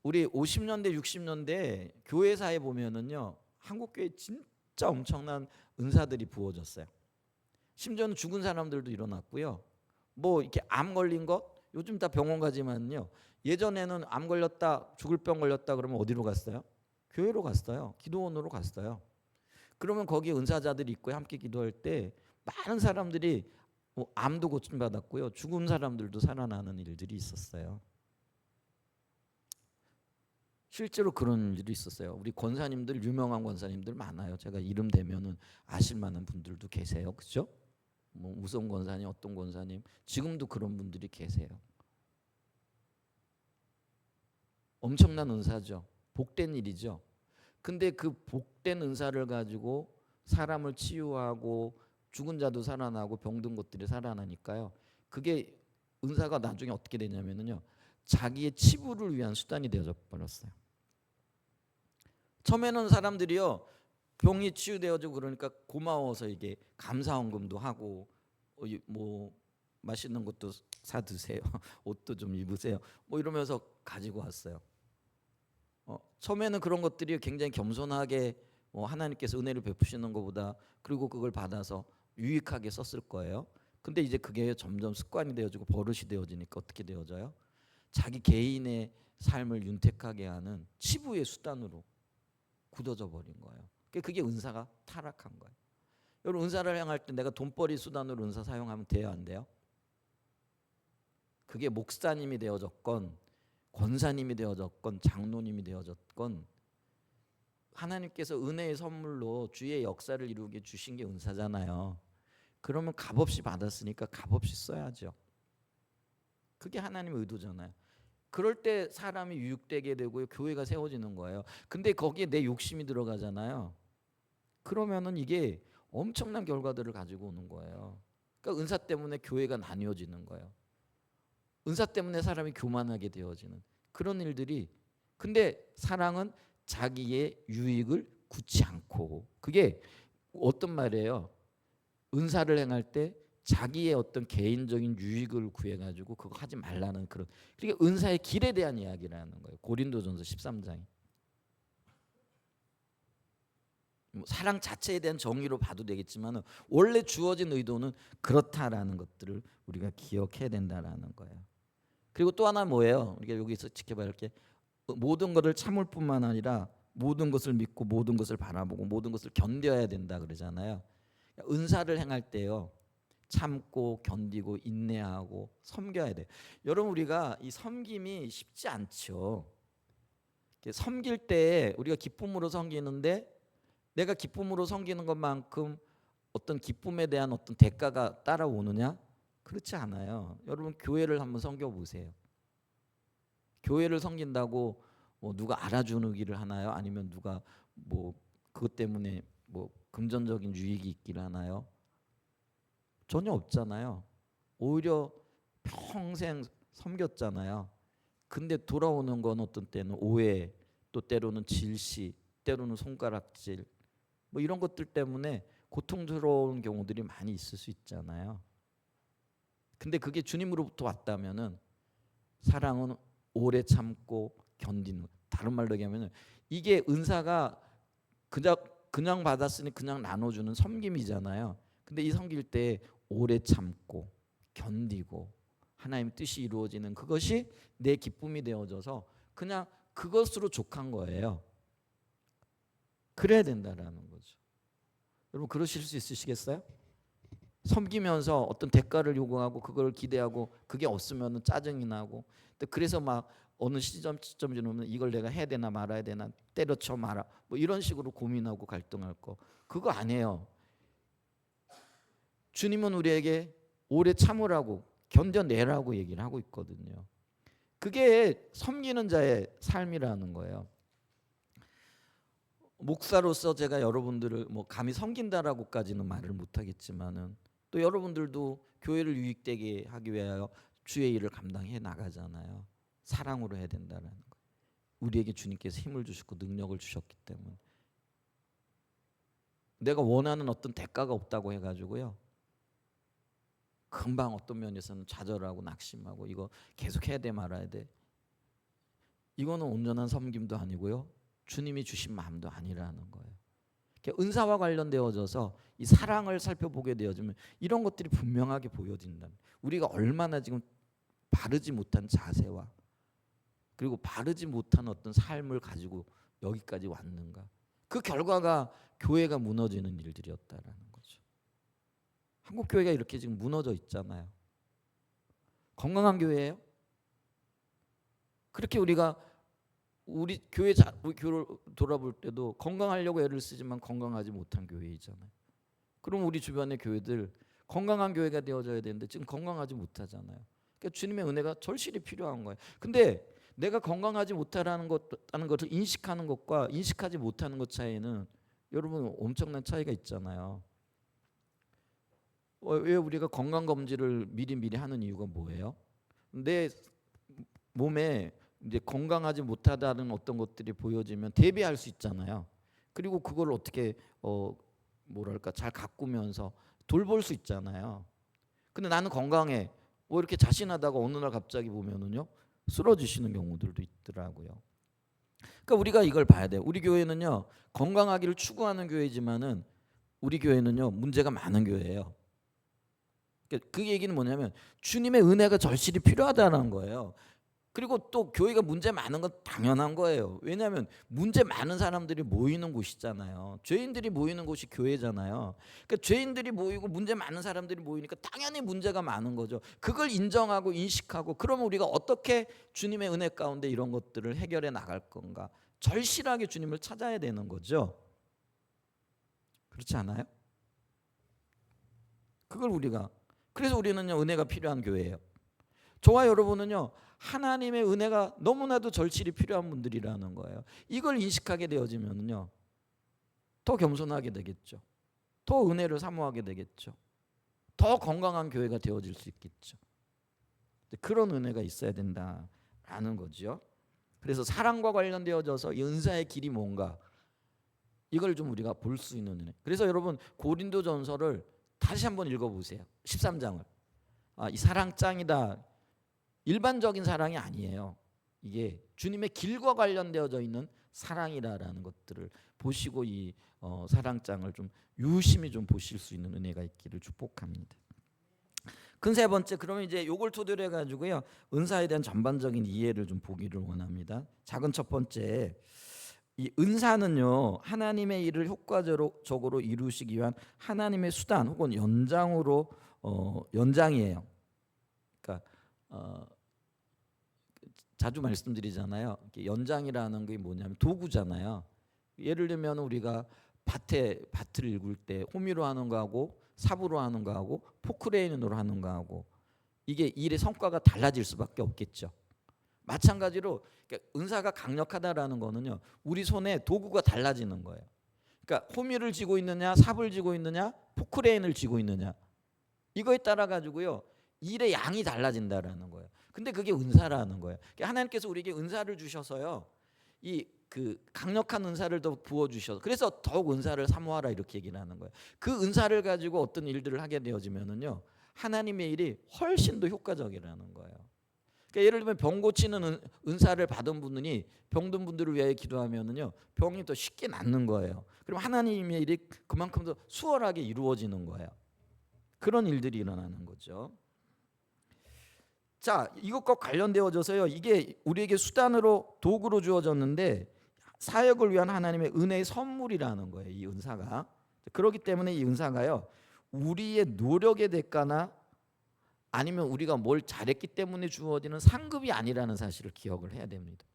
우리 50년대 60년대 교회사에 보면은요 한국 교회 진짜 엄청난 은사들이 부어졌어요. 심지어는 죽은 사람들도 일어났고요. 뭐 이렇게 암 걸린 것 요즘 다 병원 가지만요. 예전에는 암 걸렸다, 죽을 병 걸렸다 그러면 어디로 갔어요? 교회로 갔어요. 기도원으로 갔어요. 그러면 거기에 은사자들이 있고 함께 기도할 때 많은 사람들이 뭐 암도 고침받았고요. 죽은 사람들도 살아나는 일들이 있었어요. 실제로 그런 일이 있었어요. 우리 권사님들 유명한 권사님들 많아요. 제가 이름 대면은 아실 만한 분들도 계세요. 그렇죠? 뭐 우성 권사님, 어떤 권사님 지금도 그런 분들이 계세요. 엄청난 은사죠. 복된 일이죠. 근데 그 복된 은사를 가지고 사람을 치유하고 죽은 자도 살아나고 병든 것들이 살아나니까요. 그게 은사가 나중에 어떻게 되냐면요. 자기의 치부를 위한 수단이 되어져 버렸어요. 처음에는 사람들이요. 병이 치유되어지고 그러니까 고마워서 이게 감사헌금도 하고 뭐 맛있는 것도 사 드세요. 옷도 좀 입으세요. 뭐 이러면서 가지고 왔어요. 처음에는 그런 것들이 굉장히 겸손하게 하나님께서 은혜를 베푸시는 것보다 그리고 그걸 받아서 유익하게 썼을 거예요. 근데 이제 그게 점점 습관이 되어지고 버릇이 되어지니까 어떻게 되어져요? 자기 개인의 삶을 윤택하게 하는 치부의 수단으로 굳어져 버린 거예요. 그게 은사가 타락한 거예요. 여러분 은사를 행할 때 내가 돈벌이 수단으로 은사 사용하면 돼요, 안 돼요? 그게 목사님이 되어졌건 권사님이 되어졌건 장로님이 되어졌건 하나님께서 은혜의 선물로 주의 역사를 이루게 주신 게 은사잖아요. 그러면 값없이 받았으니까 값없이 써야죠. 그게 하나님의 의도잖아요. 그럴 때 사람이 유익되게 되고요. 교회가 세워지는 거예요. 근데 거기에 내 욕심이 들어가잖아요. 그러면은 이게 엄청난 결과들을 가지고 오는 거예요. 그러니까 은사 때문에 교회가 나뉘어지는 거예요. 은사 때문에 사람이 교만하게 되어지는 그런 일들이 근데 사랑은 자기의 유익을 굳지 않고 그게 어떤 말이에요? 은사를 행할 때 자기의 어떤 개인적인 유익을 구해가지고 그거 하지 말라는 그런 그러니까 은사의 길에 대한 이야기라는 거예요. 고린도전서 13장이 사랑 자체에 대한 정의로 봐도 되겠지만 원래 주어진 의도는 그렇다라는 것들을 우리가 기억해야 된다라는 거예요. 그리고 또 하나 뭐예요? 우리가 여기서 지켜봐야 할 게 모든 것을 참을 뿐만 아니라 모든 것을 믿고 모든 것을 바라보고 모든 것을 견뎌야 된다 그러잖아요. 은사를 행할 때요. 참고 견디고 인내하고 섬겨야 돼요. 여러분 우리가 이 섬김이 쉽지 않죠. 섬길 때 우리가 기쁨으로 섬기는데 내가 기쁨으로 섬기는 것만큼 어떤 기쁨에 대한 어떤 대가가 따라오느냐? 그렇지 않아요. 여러분 교회를 한번 섬겨 보세요. 교회를 섬긴다고 누가 알아주기를 하나요? 아니면 누가 뭐 그것 때문에 뭐 금전적인 유익이 있기를 하나요? 전혀 없잖아요. 오히려 평생 섬겼잖아요. 근데 돌아오는 건 어떤 때는 오해, 또 때로는 질시, 때로는 손가락질 뭐 이런 것들 때문에 고통스러운 경우들이 많이 있을 수 있잖아요. 근데 그게 주님으로부터 왔다면은 사랑은 오래 참고 견디는 다른 말로 얘기하면 이게 은사가 그냥 받았으니 그냥 나눠주는 섬김이잖아요. 근데 이 섬길 때 오래 참고 견디고 하나님 뜻이 이루어지는 그것이 내 기쁨이 되어져서 그냥 그것으로 족한 거예요. 그래야 된다라는 거죠. 여러분 그러실 수 있으시겠어요? 섬기면서 어떤 대가를 요구하고 그걸 기대하고 그게 없으면 짜증이 나고 그래서 막 어느 시점이 되면 이걸 내가 해야 되나 말아야 되나 때려쳐 말아 뭐 이런 식으로 고민하고 갈등할 거 그거 아니에요. 주님은 우리에게 오래 참으라고 견뎌내라고 얘기를 하고 있거든요. 그게 섬기는 자의 삶이라는 거예요. 목사로서 제가 여러분들을 뭐 감히 섬긴다라고까지는 말을 못하겠지만은 또 여러분들도 교회를 유익되게 하기 위하여 주의 일을 감당해 나가잖아요. 사랑으로 해야 된다는 거. 우리에게 주님께서 힘을 주셨고 능력을 주셨기 때문에 내가 원하는 어떤 대가가 없다고 해가지고요. 금방 어떤 면에서는 좌절하고 낙심하고 이거 계속 해야 돼 말아야 돼. 이거는 온전한 섬김도 아니고요. 주님이 주신 마음도 아니라는 거예요. 은사와 관련되어져서 이 사랑을 살펴보게 되어지면 이런 것들이 분명하게 보여진다. 우리가 얼마나 지금 바르지 못한 자세와 그리고 바르지 못한 어떤 삶을 가지고 여기까지 왔는가. 그 결과가 교회가 무너지는 일들이었다라는 거죠. 한국 교회가 이렇게 지금 무너져 있잖아요. 건강한 교회예요? 그렇게 우리가 우리 교회를 돌아볼 때도 건강하려고 애를 쓰지만 건강하지 못한 교회이잖아요. 그럼 우리 주변의 교회들 건강한 교회가 되어져야 되는데 지금 건강하지 못하잖아요. 그러니까 주님의 은혜가 절실히 필요한 거예요. 근데 내가 건강하지 못하는 것을 인식하는 것과 인식하지 못하는 것 차이는 여러분 엄청난 차이가 있잖아요. 왜 우리가 건강검진을 미리 하는 이유가 뭐예요? 내 몸에 이제 건강하지 못하다는 어떤 것들이 보여지면 대비할 수 있잖아요. 그리고 그걸 어떻게 뭐랄까 잘 가꾸면서 돌볼 수 있잖아요. 근데 나는 건강해. 뭐 이렇게 자신하다가 어느 날 갑자기 보면은요 쓰러지시는 경우들도 있더라고요. 그러니까 우리가 이걸 봐야 돼요. 우리 교회는요 건강하기를 추구하는 교회지만은 우리 교회는요 문제가 많은 교회예요. 그 얘기는 뭐냐면 주님의 은혜가 절실히 필요하다는 거예요. 그리고 또 교회가 문제 많은 건 당연한 거예요. 왜냐하면 문제 많은 사람들이 모이는 곳이잖아요. 죄인들이 모이는 곳이 교회잖아요. 그러니까 죄인들이 모이고 문제 많은 사람들이 모이니까 당연히 문제가 많은 거죠. 그걸 인정하고 인식하고 그러면 우리가 어떻게 주님의 은혜 가운데 이런 것들을 해결해 나갈 건가. 절실하게 주님을 찾아야 되는 거죠. 그렇지 않아요? 그걸 우리가 그래서 우리는요 은혜가 필요한 교회예요. 저와 여러분은요 하나님의 은혜가 너무나도 절실히 필요한 분들이라는 거예요. 이걸 인식하게 되어지면요 더 겸손하게 되겠죠. 더 은혜를 사모하게 되겠죠. 더 건강한 교회가 되어질 수 있겠죠. 그런 은혜가 있어야 된다라는 거죠. 그래서 사랑과 관련되어져서 이 은사의 길이 뭔가 이걸 좀 우리가 볼 수 있는 은혜. 그래서 여러분 고린도전서를 다시 한번 읽어보세요. 13장을. 이 사랑 짱이다. 일반적인 사랑이 아니에요. 이게 주님의 길과 관련되어져 있는 사랑이라는 것들을 보시고 이 사랑장을 좀 유심히 좀 보실 수 있는 은혜가 있기를 축복합니다. 큰 세 번째 그러면 이제 요걸 토대로 해가지고요 은사에 대한 전반적인 이해를 좀 보기를 원합니다. 작은 첫 번째 이 은사는요 하나님의 일을 효과적으로 이루시기 위한 하나님의 수단 혹은 연장이에요. 그러니까 자주 말씀드리잖아요. 연장이라는 게 뭐냐면 도구잖아요. 예를 들면 우리가 밭을 일굴 때 호미로 하는 거하고 삽으로 하는 거하고 포크레인으로 하는 거하고 이게 일의 성과가 달라질 수밖에 없겠죠. 마찬가지로 은사가 강력하다라는 거는요 우리 손에 도구가 달라지는 거예요. 그러니까 호미를 쥐고 있느냐 삽을 쥐고 있느냐 포크레인을 쥐고 있느냐 이거에 따라 가지고요 일의 양이 달라진다라는 거예요. 근데 그게 은사라는 거예요. 하나님께서 우리에게 은사를 주셔서요 그 강력한 은사를 더 부어 주셔서 그래서 더욱 은사를 사모하라 이렇게 얘기를 하는 거예요. 그 은사를 가지고 어떤 일들을 하게 되어지면은요 하나님의 일이 훨씬 더 효과적이라는 거예요. 그러니까 예를 들면 병 고치는 은사를 받은 분이 병든 분들을 위하여 기도하면은요 병이 더 쉽게 낫는 거예요. 그럼 하나님의 일이 그만큼 더 수월하게 이루어지는 거예요. 그런 일들이 일어나는 거죠. 자, 이것과 관련되어져서요. 이게 우리에게 수단으로 도구로 주어졌는데 사역을 위한 하나님의 은혜의 선물이라는 거예요. 이 은사가. 그렇기 때문에 이 은사가요. 우리의 노력의 대가나 아니면 우리가 뭘 잘했기 때문에 주어지는 상급이 아니라는 사실을 기억을 해야 됩니다.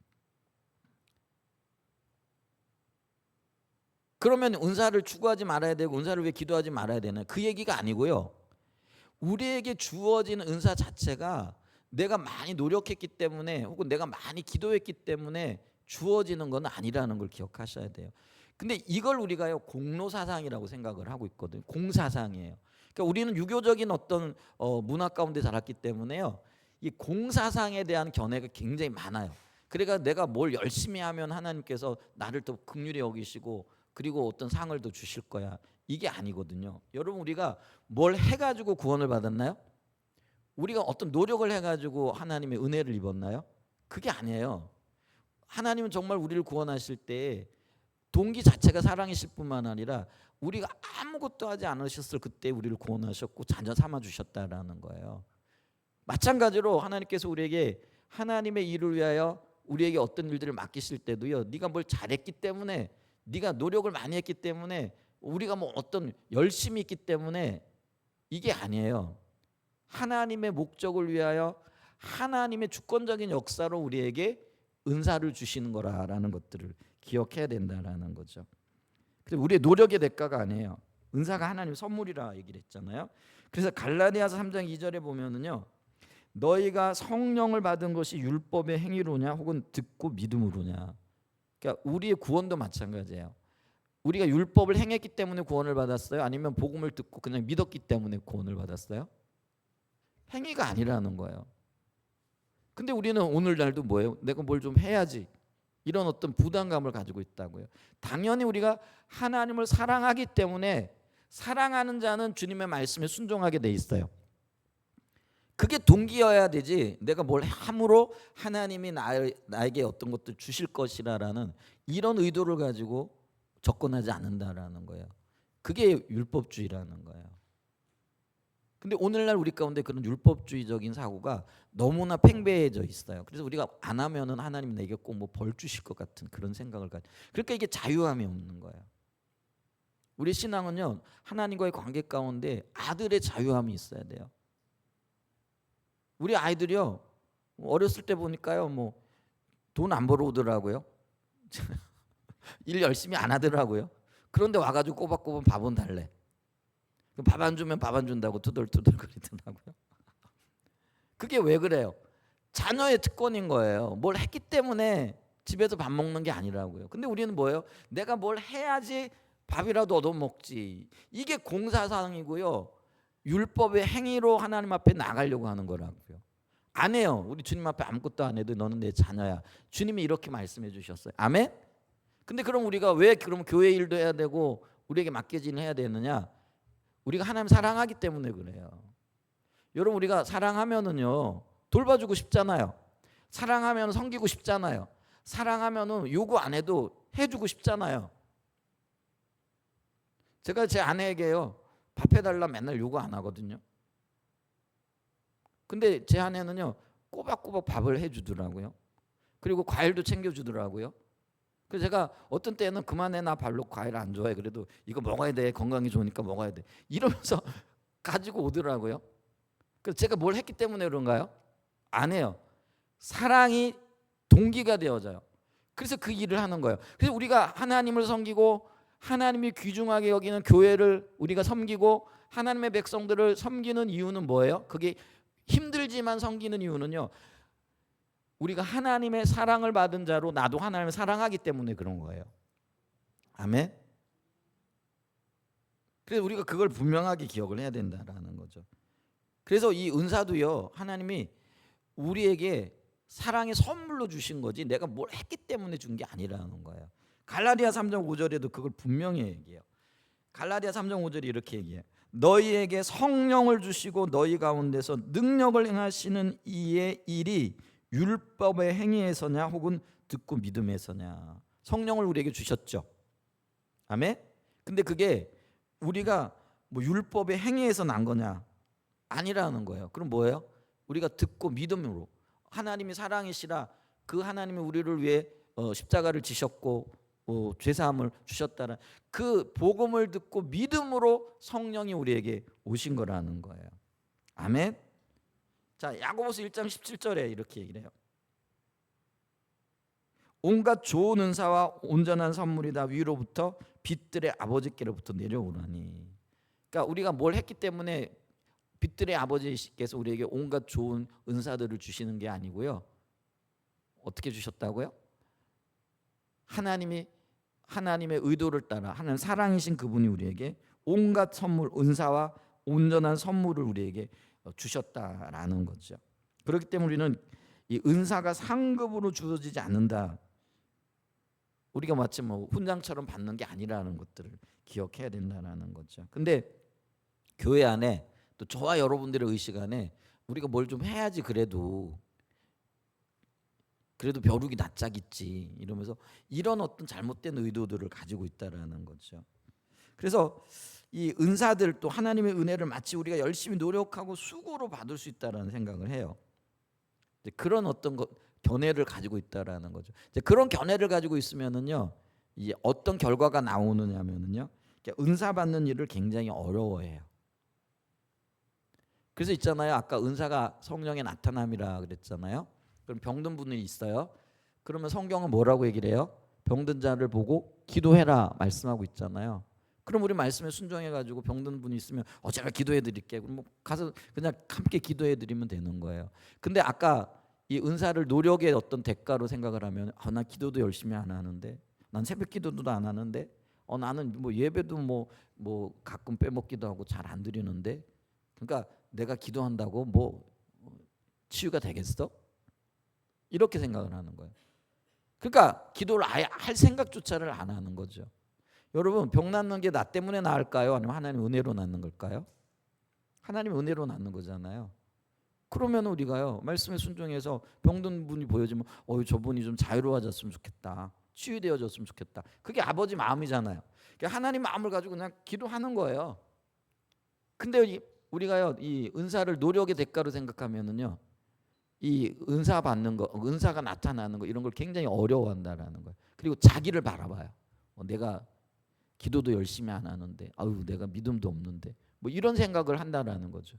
그러면 은사를 추구하지 말아야 되고 은사를 위해 기도하지 말아야 되나? 그 얘기가 아니고요. 우리에게 주어진 은사 자체가 내가 많이 노력했기 때문에 혹은 내가 많이 기도했기 때문에 주어지는 건 아니라는 걸 기억하셔야 돼요. 근데 이걸 우리가요 공로사상이라고 생각을 하고 있거든요. 공사상이에요. 그러니까 우리는 유교적인 어떤 문화 가운데 자랐기 때문에요. 이 공사상에 대한 견해가 굉장히 많아요. 그러니까 내가 뭘 열심히 하면 하나님께서 나를 더 긍휼히 여기시고 그리고 어떤 상을 더 주실 거야. 이게 아니거든요. 여러분 우리가 뭘 해가지고 구원을 받았나요? 우리가 어떤 노력을 해가지고 하나님의 은혜를 입었나요? 그게 아니에요. 하나님은 정말 우리를 구원하실 때 동기 자체가 사랑이실 뿐만 아니라 우리가 아무것도 하지 않으셨을 그때 우리를 구원하셨고 자녀 삼아 주셨다라는 거예요. 마찬가지로 하나님께서 우리에게 하나님의 일을 위하여 우리에게 어떤 일들을 맡기실 때도요. 네가 뭘 잘했기 때문에 네가 노력을 많이 했기 때문에 우리가 뭐 어떤 열심히 있기 때문에 이게 아니에요. 하나님의 목적을 위하여 하나님의 주권적인 역사로 우리에게 은사를 주시는 거라는 것들을 기억해야 된다라는 거죠. 그래서 우리의 노력의 대가가 아니에요. 은사가 하나님의 선물이라 얘기를 했잖아요. 그래서 갈라디아서 3장 2절에 보면은요. 너희가 성령을 받은 것이 율법의 행위로냐 혹은 듣고 믿음으로냐. 그러니까 우리의 구원도 마찬가지예요. 우리가 율법을 행했기 때문에 구원을 받았어요? 아니면 복음을 듣고 그냥 믿었기 때문에 구원을 받았어요? 행위가 아니라는 거예요. 근데 우리는 오늘날도 뭐예요? 내가 뭘 좀 해야지. 이런 어떤 부담감을 가지고 있다고요. 당연히 우리가 하나님을 사랑하기 때문에 사랑하는 자는 주님의 말씀에 순종하게 돼 있어요. 그게 동기여야 되지 내가 뭘 함으로 하나님이 나에게 어떤 것들 주실 것이라는 이런 의도를 가지고 접근하지 않는다라는 거예요. 그게 율법주의라는 거예요. 근데 오늘날 우리 가운데 그런 율법주의적인 사고가 너무나 팽배해져 있어요. 그래서 우리가 안 하면은 하나님 내게 꼭 뭐 벌 주실 것 같은 그런 생각을 가지고 그러니까 이게 자유함이 없는 거예요. 우리 신앙은요 하나님과의 관계 가운데 아들의 자유함이 있어야 돼요. 우리 아이들이요 어렸을 때 보니까요 뭐 돈 안 벌어 오더라고요. 일 열심히 안 하더라고요. 그런데 와가지고 꼬박꼬박 밥은 달래. 밥 안 주면 밥 안 준다고 투덜투덜 거리더라고요. 그게 왜 그래요? 자녀의 특권인 거예요. 뭘 했기 때문에 집에서 밥 먹는 게 아니라고요. 근데 우리는 뭐예요? 내가 뭘 해야지 밥이라도 얻어먹지. 이게 공사상이고요. 율법의 행위로 하나님 앞에 나가려고 하는 거라고요. 안 해요. 우리 주님 앞에 아무것도 안 해도 너는 내 자녀야. 주님이 이렇게 말씀해 주셨어요. 아멘? 근데 그럼 우리가 왜 그럼 교회 일도 해야 되고 우리에게 맡겨진 해야 되느냐? 우리가 하나님 사랑하기 때문에 그래요. 여러분 우리가 사랑하면은요 돌봐주고 싶잖아요. 사랑하면 섬기고 싶잖아요. 사랑하면은 요구 안 해도 해주고 싶잖아요. 제가 제 아내에게요 밥 해달라 맨날 요구 안 하거든요. 근데 제 아내는요 꼬박꼬박 밥을 해주더라고요. 그리고 과일도 챙겨주더라고요. 그래서 제가 어떤 때는 그만해 나 별로 과일 안 좋아해. 그래도 이거 먹어야 돼. 건강이 좋으니까 먹어야 돼. 이러면서 가지고 오더라고요. 그래서 제가 뭘 했기 때문에 그런가요? 안 해요. 사랑이 동기가 되어져요. 그래서 그 일을 하는 거예요. 그래서 우리가 하나님을 섬기고 하나님이 귀중하게 여기는 교회를 우리가 섬기고 하나님의 백성들을 섬기는 이유는 뭐예요? 그게 힘들지만 섬기는 이유는요. 우리가 하나님의 사랑을 받은 자로 나도 하나님을 사랑하기 때문에 그런 거예요. 아멘. 그래서 우리가 그걸 분명하게 기억을 해야 된다라는 거죠. 그래서 이 은사도요. 하나님이 우리에게 사랑의 선물로 주신 거지 내가 뭘 했기 때문에 준 게 아니라는 거예요. 갈라디아 3장 5절에도 그걸 분명히 얘기해요. 갈라디아 3장 5절이 이렇게 얘기해요. 너희에게 성령을 주시고 너희 가운데서 능력을 행하시는 이의 일이 율법의 행위에서냐 혹은 듣고 믿음에서냐. 성령을 우리에게 주셨죠. 아멘. 근데 그게 우리가 뭐 율법의 행위에서 난 거냐? 아니라는 거예요. 그럼 뭐예요? 우리가 듣고 믿음으로 하나님이 사랑이시라 그 하나님이 우리를 위해 십자가를 지셨고 죄사함을 주셨다는 그 복음을 듣고 믿음으로 성령이 우리에게 오신 거라는 거예요. 아멘. 자, 야고보서 1장 17절에 이렇게 얘기를 해요. 온갖 좋은 은사와 온전한 선물이 다 위로부터 빛들의 아버지께로부터 내려오나니. 그러니까 우리가 뭘 했기 때문에 빛들의 아버지께서 우리에게 온갖 좋은 은사들을 주시는 게 아니고요. 어떻게 주셨다고요? 하나님의 의도를 따라 하나님 사랑이신 그분이 우리에게 온갖 선물, 은사와 온전한 선물을 우리에게 주셨다라는 거죠. 그렇기 때문에 우리는 이 은사가 상급으로 주어지지 않는다. 우리가 마치 뭐 훈장처럼 받는 게 아니라는 것들을 기억해야 된다는 거죠. 근데 교회 안에 또 저와 여러분들의 의식 안에 우리가 뭘 좀 해야지 그래도 벼룩이 낯짝있지 이러면서 이런 어떤 잘못된 의도들을 가지고 있다라는 거죠. 그래서 이 은사들 또 하나님의 은혜를 마치 우리가 열심히 노력하고 수고로 받을 수 있다라는 생각을 해요. 그런 어떤 견해를 가지고 있다라는 거죠. 이제 그런 견해를 가지고 있으면은요, 이제 어떤 결과가 나오느냐면은요, 은사 받는 일을 굉장히 어려워해요. 그래서 있잖아요. 아까 은사가 성령의 나타남이라 그랬잖아요. 그럼 병든 분이 있어요. 그러면 성경은 뭐라고 얘기를 해요? 병든 자를 보고 기도해라 말씀하고 있잖아요. 그럼 우리 말씀에 순종해가지고 병든 분이 있으면 제가 기도해드릴게. 그럼 뭐 가서 그냥 함께 기도해드리면 되는 거예요. 근데 아까 이 은사를 노력의 어떤 대가로 생각을 하면 난 기도도 열심히 안 하는데, 난 새벽 기도도 안 하는데, 나는 뭐 예배도 뭐 가끔 빼먹기도 하고 잘 안 드리는데, 그러니까 내가 기도한다고 뭐 치유가 되겠어? 이렇게 생각을 하는 거예요. 그러니까 기도를 아예 할 생각조차를 안 하는 거죠. 여러분, 병 낫는 게 나 때문에 나을까요? 아니면 하나님 은혜로 낫는 걸까요? 하나님 은혜로 낫는 거잖아요. 그러면 우리가요, 말씀에 순종해서 병든 분이 보여지면 저분이 좀 자유로워졌으면 좋겠다, 치유되어졌으면 좋겠다. 그게 아버지 마음이잖아요. 그러니까 하나님 마음을 가지고 그냥 기도하는 거예요. 근데 우리가요, 이 은사를 노력의 대가로 생각하면은요, 이 은사 받는 거, 은사가 나타나는 거 이런 걸 굉장히 어려워한다라는 거예요. 그리고 자기를 바라봐요. 내가 기도도 열심히 안 하는데, 내가 믿음도 없는데, 뭐 이런 생각을 한다라는 거죠.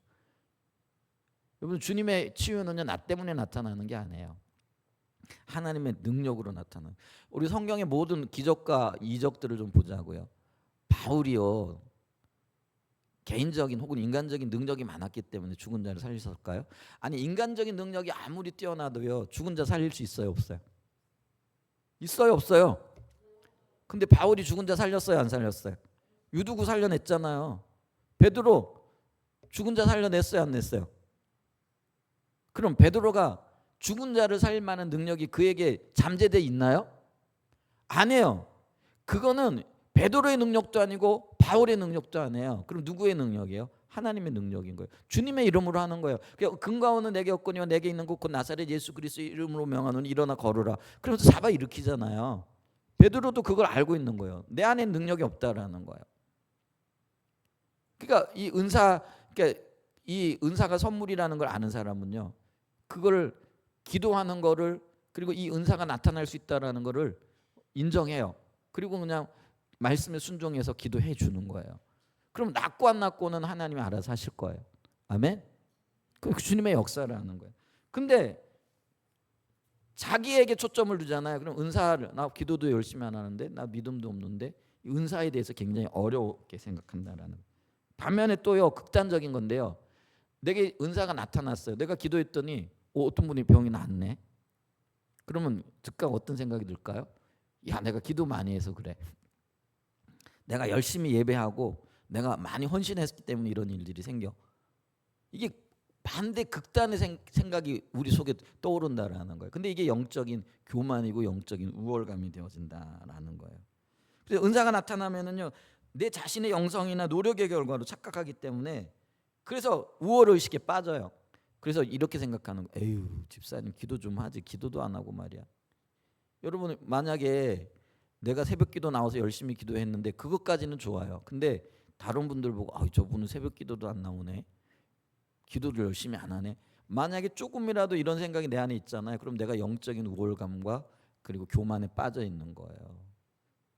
여러분, 주님의 치유는요, 나 때문에 나타나는 게 아니에요. 하나님의 능력으로 나타나는. 우리 성경의 모든 기적과 이적들을 좀 보자고요. 바울이요, 개인적인 혹은 인간적인 능력이 많았기 때문에 죽은 자를 살리셨을까요? 아니, 인간적인 능력이 아무리 뛰어나도요, 죽은 자 살릴 수 있어요, 없어요? 있어요, 없어요? 근데 바울이 죽은 자 살렸어요, 안 살렸어요? 유두구 살려냈잖아요. 베드로 죽은 자 살려냈어요, 안 냈어요? 그럼 베드로가 죽은 자를 살릴 만한 능력이 그에게 잠재돼 있나요? 아니에요. 그거는 베드로의 능력도 아니고 바울의 능력도 아니에요. 그럼 누구의 능력이에요? 하나님의 능력인 거예요. 주님의 이름으로 하는 거예요. 근거는 내게 없거니와 내게 있는 곧 나사렛 예수 그리스도의 이름으로 명하노니 일어나 걸으라. 그러면서 잡아 일으키잖아요. 베드로도 그걸 알고 있는 거예요. 내 안에 능력이 없다라는 거예요. 그러니까 이 은사가 선물이라는 걸 아는 사람은요, 그걸 기도하는 거를, 그리고 이 은사가 나타날 수 있다라는 거를 인정해요. 그리고 그냥 말씀에 순종해서 기도해 주는 거예요. 그럼 낫고 안 낫고는 하나님이 알아서 하실 거예요. 아멘. 그 주님의 역사라는 거예요. 근데 자기에게 초점을 두잖아요. 그럼 은사를, 나 기도도 열심히 안 하는데, 나 믿음도 없는데, 이 은사에 대해서 굉장히 어렵게 생각한다라는 거예요. 반면에 또요, 극단적인 건데요, 내게 은사가 나타났어요. 내가 기도했더니 어떤 분이 병이 낫네. 그러면 즉각 어떤 생각이 들까요? 야, 내가 기도 많이 해서 그래. 내가 열심히 예배하고 내가 많이 헌신했기 때문에 이런 일들이 생겨. 이게 반대 극단의 생각이 우리 속에 떠오른다라는 거예요. 근데 이게 영적인 교만이고 영적인 우월감이 되어진다라는 거예요. 그래서 은사가 나타나면은요, 내 자신의 영성이나 노력의 결과로 착각하기 때문에, 그래서 우월 의식에 빠져요. 그래서 이렇게 생각하는 거예요. 에휴, 집사님 기도 좀 하지, 기도도 안 하고 말이야. 여러분, 만약에 내가 새벽기도 나와서 열심히 기도했는데 그것까지는 좋아요. 근데 다른 분들 보고 저분은 새벽기도도 안 나오네, 기도를 열심히 안 하네. 만약에 조금이라도 이런 생각이 내 안에 있잖아요. 그럼 내가 영적인 우월감과 그리고 교만에 빠져 있는 거예요.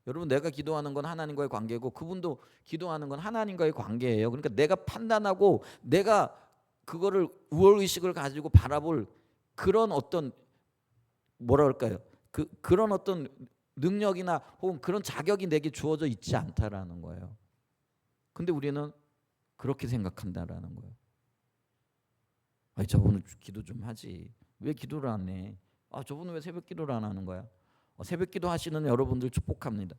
여러분, 내가 기도하는 건 하나님과의 관계고 그분도 기도하는 건 하나님과의 관계예요. 그러니까 내가 판단하고 내가 그거를 우월의식을 가지고 바라볼 그런 어떤 뭐라 할까요? 그런 어떤 능력이나 혹은 그런 자격이 내게 주어져 있지 않다라는 거예요. 근데 우리는 그렇게 생각한다라는 거예요. 아니 저분은 기도 좀 하지. 왜 기도를 안 해? 아 저분은 왜 새벽 기도를 안 하는 거야? 새벽 기도 하시는 여러분들 축복합니다.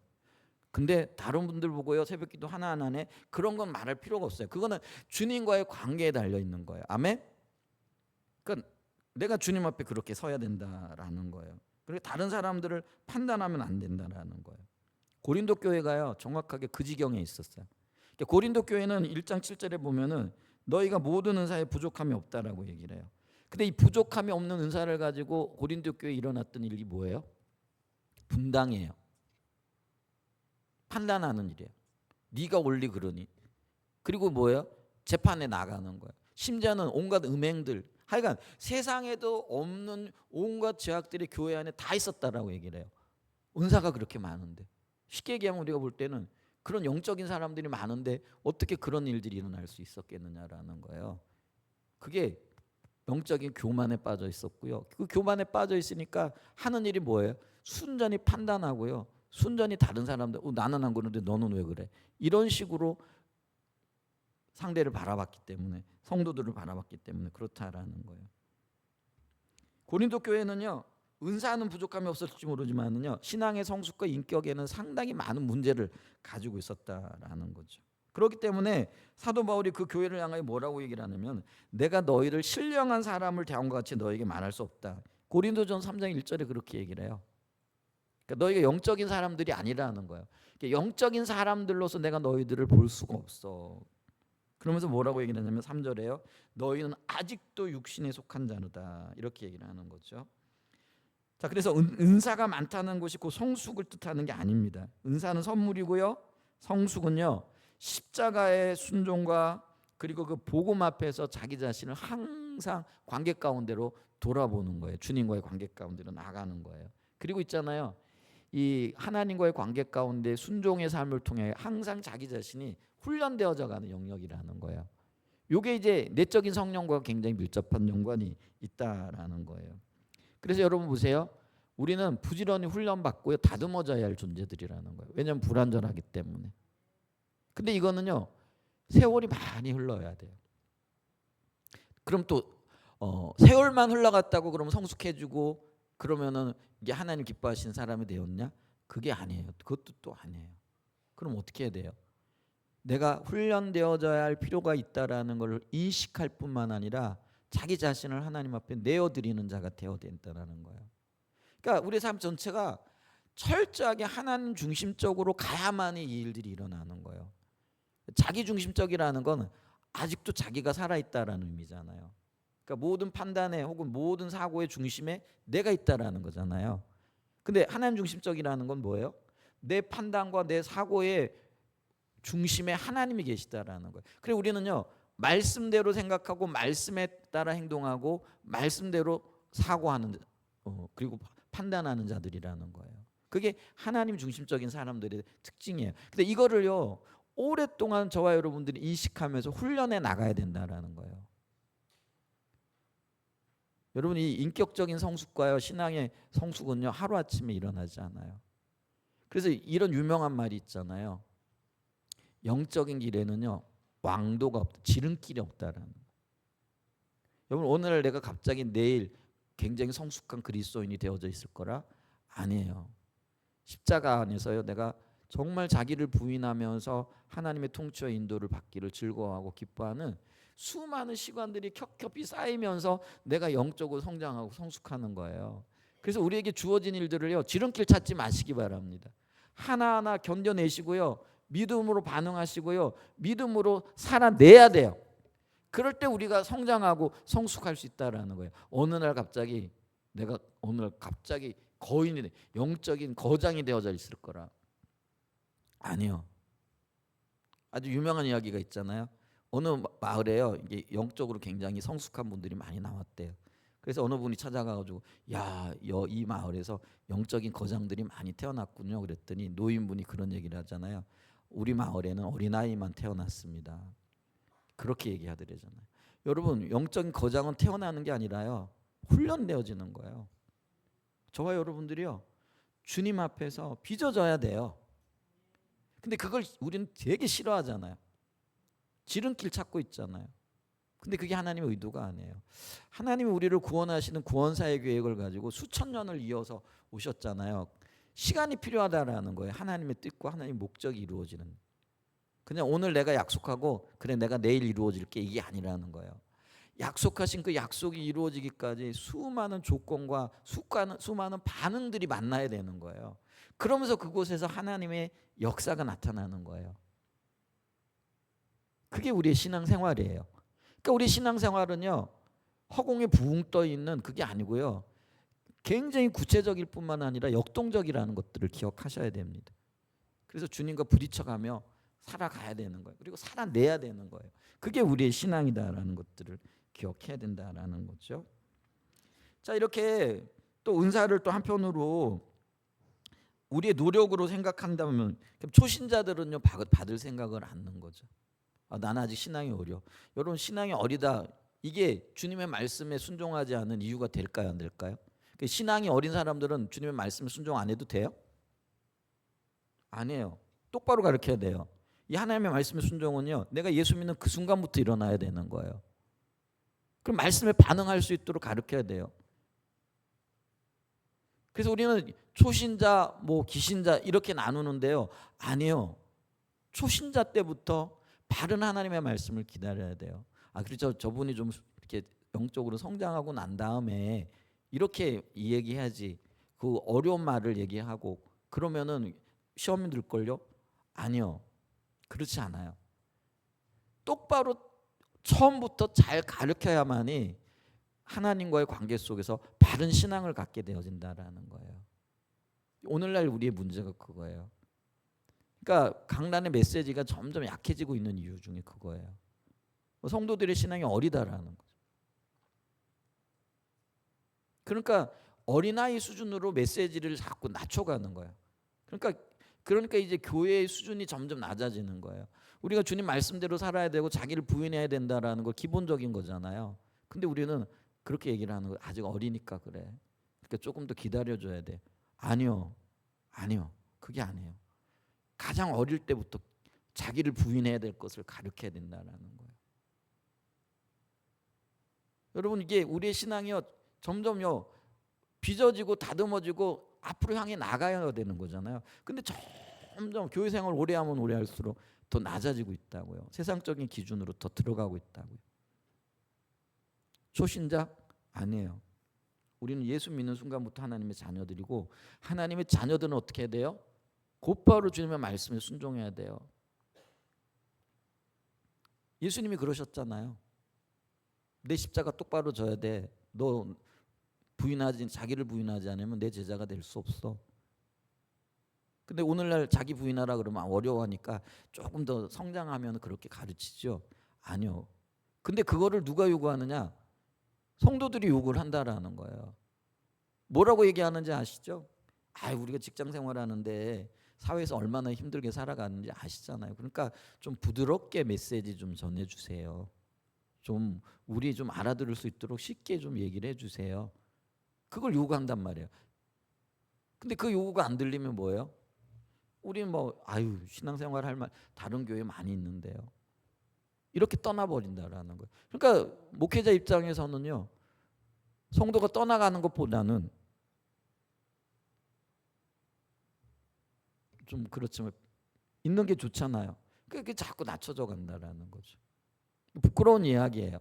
근데 다른 분들 보고요 새벽 기도 하나 안 하네 그런 건 말할 필요가 없어요. 그거는 주님과의 관계에 달려 있는 거예요. 아멘. 그러니까 내가 주님 앞에 그렇게 서야 된다라는 거예요. 그리고 다른 사람들을 판단하면 안 된다라는 거예요. 고린도 교회가요 정확하게 그 지경에 있었어요. 그러니까 고린도 교회는 1장 7절에 보면은 너희가 모든 은사에 부족함이 없다라고 얘기를 해요. 근데 이 부족함이 없는 은사를 가지고 고린도 교회에 일어났던 일이 뭐예요? 분당이에요. 판단하는 일이에요. 네가 옳리 그러니. 그리고 뭐예요? 재판에 나가는 거예요. 심지어는 온갖 음행들 하여간 세상에도 없는 온갖 죄악들이 교회 안에 다 있었다라고 얘기를 해요. 은사가 그렇게 많은데 쉽게 얘기하면 우리가 볼 때는 그런 영적인 사람들이 많은데 어떻게 그런 일들이 일어날 수 있었겠느냐라는 거예요. 그게 영적인 교만에 빠져 있었고요. 그 교만에 빠져 있으니까 하는 일이 뭐예요? 순전히 판단하고요. 순전히 다른 사람들 나는 안 그러는데 너는 왜 그래? 이런 식으로 상대를 바라봤기 때문에 성도들을 바라봤기 때문에 그렇다라는 거예요. 고린도 교회는요. 은사는 부족함이 없었을지 모르지만은요. 신앙의 성숙과 인격에는 상당히 많은 문제를 가지고 있었다라는 거죠. 그렇기 때문에 사도 바울이 그 교회를 향하여 뭐라고 얘기를 하냐면 내가 너희를 신령한 사람을 대한 것 같이 너에게 말할 수 없다. 고린도전서 3장 1절에 그렇게 얘기를 해요. 그러니까 너희가 영적인 사람들이 아니라는 거예요. 그러니까 영적인 사람들로서 내가 너희들을 볼 수가 없어. 그러면서 뭐라고 얘기를 하냐면 3절에요. 너희는 아직도 육신에 속한 자르다. 이렇게 얘기를 하는 거죠. 자, 그래서 은사가 많다는 것이 그 성숙을 뜻하는 게 아닙니다. 은사는 선물이고요. 성숙은요. 십자가의 순종과 그리고 그 복음 앞에서 자기 자신을 항상 관계 가운데로 돌아보는 거예요. 주님과의 관계 가운데로 나가는 거예요. 그리고 있잖아요. 이 하나님과의 관계 가운데 순종의 삶을 통해 항상 자기 자신이 훈련되어져 가는 영역이라는 거예요. 이게 이제 내적인 성령과 굉장히 밀접한 연관이 있다라는 거예요. 그래서 여러분 보세요. 우리는 부지런히 훈련받고요. 다듬어져야 할 존재들이라는 거예요. 왜냐하면 불완전하기 때문에. 근데 이거는요. 세월이 많이 흘러야 돼요. 그럼 또 세월만 흘러갔다고 그러면 성숙해지고 그러면은 이게 하나님 기뻐하시는 사람이 되었냐? 그게 아니에요. 그것도 또 아니에요. 그럼 어떻게 해야 돼요? 내가 훈련되어져야 할 필요가 있다라는 걸 인식할 뿐만 아니라 자기 자신을 하나님 앞에 내어드리는 자가 되어야 된다는 거예요. 그러니까 우리 삶 전체가 철저하게 하나님 중심적으로 가야만이 이 일들이 일어나는 거예요. 자기 중심적이라는 건 아직도 자기가 살아있다라는 의미잖아요. 그러니까 모든 판단에 혹은 모든 사고의 중심에 내가 있다라는 거잖아요. 근데 하나님 중심적이라는 건 뭐예요? 내 판단과 내 사고의 중심에 하나님이 계시다라는 거예요. 그래서 우리는요. 말씀대로 생각하고 말씀에 따라 행동하고 말씀대로 사고하는 그리고 판단하는 자들이라는 거예요. 그게 하나님 중심적인 사람들의 특징이에요. 근데 이거를요. 오랫동안 저와 여러분들이 인식하면서 훈련해 나가야 된다라는 거예요. 여러분 이 인격적인 성숙과요 신앙의 성숙은요 하루아침에 일어나지 않아요. 그래서 이런 유명한 말이 있잖아요. 영적인 길에는요 왕도가 없다, 지름길이 없다라는 거예요. 여러분 오늘 내가 갑자기 내일 굉장히 성숙한 그리스도인이 되어져 있을 거라? 아니에요. 십자가 안에서요 내가 정말 자기를 부인하면서 하나님의 통치와 인도를 받기를 즐거워하고 기뻐하는 수많은 시간들이 겹겹이 쌓이면서 내가 영적으로 성장하고 성숙하는 거예요. 그래서 우리에게 주어진 일들을요 지름길 찾지 마시기 바랍니다. 하나하나 견뎌내시고요 믿음으로 반응하시고요 믿음으로 살아내야 돼요. 그럴 때 우리가 성장하고 성숙할 수 있다라는 거예요. 어느 날 갑자기 내가 오늘 갑자기 거인이 돼 영적인 거장이 되어져 있을 거라. 아니요. 아주 유명한 이야기가 있잖아요. 어느 마을에요. 이게 영적으로 굉장히 성숙한 분들이 많이 나왔대요. 그래서 어느 분이 찾아가가지고 이 마을에서 영적인 거장들이 많이 태어났군요. 그랬더니 노인분이 그런 얘기를 하잖아요. 우리 마을에는 어린아이만 태어났습니다. 그렇게 얘기하더래잖아요. 여러분 영적인 거장은 태어나는 게 아니라요. 훈련되어지는 거예요. 저와 여러분들이요. 주님 앞에서 빚어져야 돼요. 근데 그걸 우리는 되게 싫어하잖아요. 지름길 찾고 있잖아요. 근데 그게 하나님의 의도가 아니에요. 하나님이 우리를 구원하시는 구원사의 계획을 가지고 수천 년을 이어서 오셨잖아요. 시간이 필요하다라는 거예요. 하나님의 뜻과 하나님의 목적이 이루어지는. 그냥 오늘 내가 약속하고 그래 내가 내일 이루어질게 이게 아니라는 거예요. 약속하신 그 약속이 이루어지기까지 수많은 조건과 수많은 반응들이 만나야 되는 거예요. 그러면서 그곳에서 하나님의 역사가 나타나는 거예요. 그게 우리의 신앙생활이에요. 그러니까 우리 신앙생활은요, 허공에 붕 떠 있는 그게 아니고요, 굉장히 구체적일 뿐만 아니라 역동적이라는 것들을 기억하셔야 됩니다. 그래서 주님과 부딪혀가며 살아가야 되는 거예요. 그리고 살아내야 되는 거예요. 그게 우리의 신앙이다라는 것들을 기억해야 된다라는 거죠. 자, 이렇게 또 은사를 또 한편으로 우리의 노력으로 생각한다면 초신자들은요 받을 생각을 않는 거죠. 나는 아직 신앙이 어려. 여러분 신앙이 어리다. 이게 주님의 말씀에 순종하지 않은 이유가 될까요, 안 될까요? 신앙이 어린 사람들은 주님의 말씀에 순종 안 해도 돼요? 아니에요. 똑바로 가르쳐야 돼요. 이 하나님의 말씀의 순종은요, 내가 예수 믿는 그 순간부터 일어나야 되는 거예요. 그럼 말씀에 반응할 수 있도록 가르쳐야 돼요. 그래서 우리는 초신자, 기신자 이렇게 나누는데요. 아니에요. 초신자 때부터 바른 하나님의 말씀을 기다려야 돼요. 그렇죠. 저분이 좀 이렇게 영적으로 성장하고 난 다음에 이렇게 얘기해야지. 그 어려운 말을 얘기하고 그러면은 시험이 들걸요? 아니요. 그렇지 않아요. 똑바로 처음부터 잘 가르쳐야만이 하나님과의 관계 속에서 바른 신앙을 갖게 되어진다라는 거예요. 오늘날 우리의 문제가 그거예요. 그러니까 강단의 메시지가 점점 약해지고 있는 이유 중에 그거예요. 성도들의 신앙이 어리다라는 거죠. 그러니까 어린아이 수준으로 메시지를 자꾸 낮춰가는 거예요. 그러니까 이제 교회의 수준이 점점 낮아지는 거예요. 우리가 주님 말씀대로 살아야 되고 자기를 부인해야 된다라는 거 기본적인 거잖아요. 근데 우리는 그렇게 얘기를 하는 거예요. 아직 어리니까 그래. 그러니까 조금 더 기다려줘야 돼. 아니요. 그게 아니에요. 가장 어릴 때부터 자기를 부인해야 될 것을 가르쳐야 된다라는 거예요. 여러분 이게 우리의 신앙이요 점점요 빚어지고 다듬어지고 앞으로 향해 나가야 되는 거잖아요. 근데 점점 교회 생활 오래 하면 오래 할수록 더 낮아지고 있다고요. 세상적인 기준으로 더 들어가고 있다고요. 초신자 아니에요. 우리는 예수 믿는 순간부터 하나님의 자녀들이고 하나님의 자녀들은 어떻게 해야 돼요? 곧바로 주님의 말씀에 순종해야 돼요. 예수님이 그러셨잖아요. 내 십자가 똑바로 져야 돼. 너 자기를 부인하지 않으면 내 제자가 될 수 없어. 근데 오늘날 자기 부인하라 그러면 어려워하니까 조금 더 성장하면 그렇게 가르치죠. 아니요. 근데 그거를 누가 요구하느냐? 성도들이 요구를 한다라는 거예요. 뭐라고 얘기하는지 아시죠? 우리가 직장 생활하는데 사회에서 얼마나 힘들게 살아가는지 아시잖아요. 그러니까 좀 부드럽게 메시지 좀 전해주세요. 좀 우리 좀 알아들을 수 있도록 쉽게 좀 얘기를 해주세요. 그걸 요구한단 말이에요. 근데 그 요구가 안 들리면 뭐예요? 우리는 신앙생활 할 말 다른 교회 많이 있는데요. 이렇게 떠나버린다라는 거예요. 그러니까 목회자 입장에서는요. 성도가 떠나가는 것보다는 좀 그렇지만 있는 게 좋잖아요. 그게 자꾸 낮춰져 간다라는 거죠. 부끄러운 이야기예요.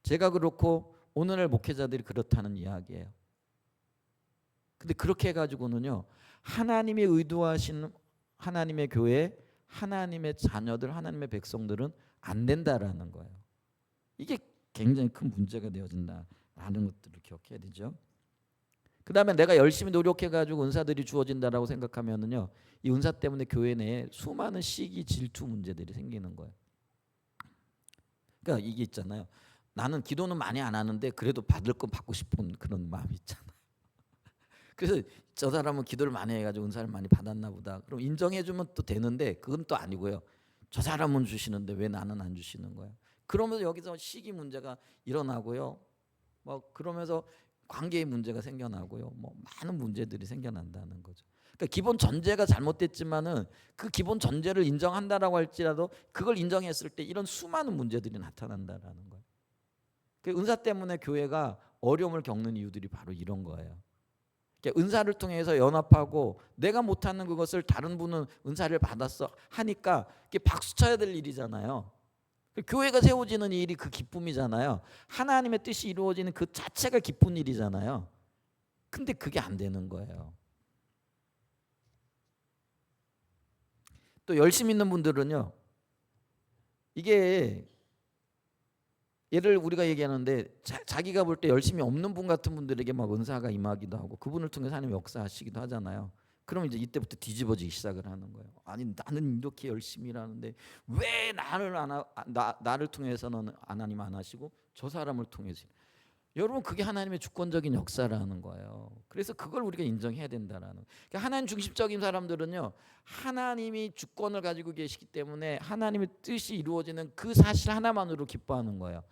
제가 그렇고 오늘날 목회자들이 그렇다는 이야기예요. 근데 그렇게 해가지고는요. 하나님이 의도하신 하나님의 교회, 하나님의 자녀들, 하나님의 백성들은 안 된다라는 거예요. 이게 굉장히 큰 문제가 되어진다라는 것들을 기억해야 되죠. 그 다음에 내가 열심히 노력해가지고 은사들이 주어진다라고 생각하면은요, 이 은사 때문에 교회 내에 수많은 시기, 질투 문제들이 생기는 거예요. 그러니까 이게 있잖아요. 나는 기도는 많이 안 하는데 그래도 받을 건 받고 싶은 그런 마음이 있잖아요. 그래서 저 사람은 기도를 많이 해가지고 은사를 많이 받았나 보다. 그럼 인정해주면 또 되는데 그건 또 아니고요. 저 사람은 주시는데 왜 나는 안 주시는 거야? 그러면서 여기서 시기 문제가 일어나고요. 그러면서 관계의 문제가 생겨나고요. 많은 문제들이 생겨난다는 거죠. 그러니까 기본 전제가 잘못됐지만은 그 기본 전제를 인정한다라고 할지라도 그걸 인정했을 때 이런 수많은 문제들이 나타난다라는 거예요. 그 은사 때문에 교회가 어려움을 겪는 이유들이 바로 이런 거예요. 그러니까 은사를 통해서 연합하고 내가 못하는 그것을 다른 분은 은사를 받았어 하니까 그게 박수 쳐야 될 일이잖아요. 교회가 세워지는 일이 그 기쁨이잖아요. 하나님의 뜻이 이루어지는 그 자체가 기쁜 일이잖아요. 근데 그게 안 되는 거예요. 또 열심 있는 분들은요. 이게 예를 우리가 얘기하는데 자기가 볼 때 열심히 없는 분 같은 분들에게 막 은사가 임하기도 하고 그분을 통해서 하나님 역사하시기도 하잖아요. 그러면 이제 이때부터 뒤집어지기 시작을 하는 거예요. 아니 나는 이렇게 열심히 일하는데 왜 나를 통해서는 하나님 안 하시고 저 사람을 통해서 여러분 그게 하나님의 주권적인 역사라는 거예요. 그래서 그걸 우리가 인정해야 된다라는. 그러니까 하나님 중심적인 사람들은요. 하나님이 주권을 가지고 계시기 때문에 하나님의 뜻이 이루어지는 그 사실 하나만으로 기뻐하는 거예요.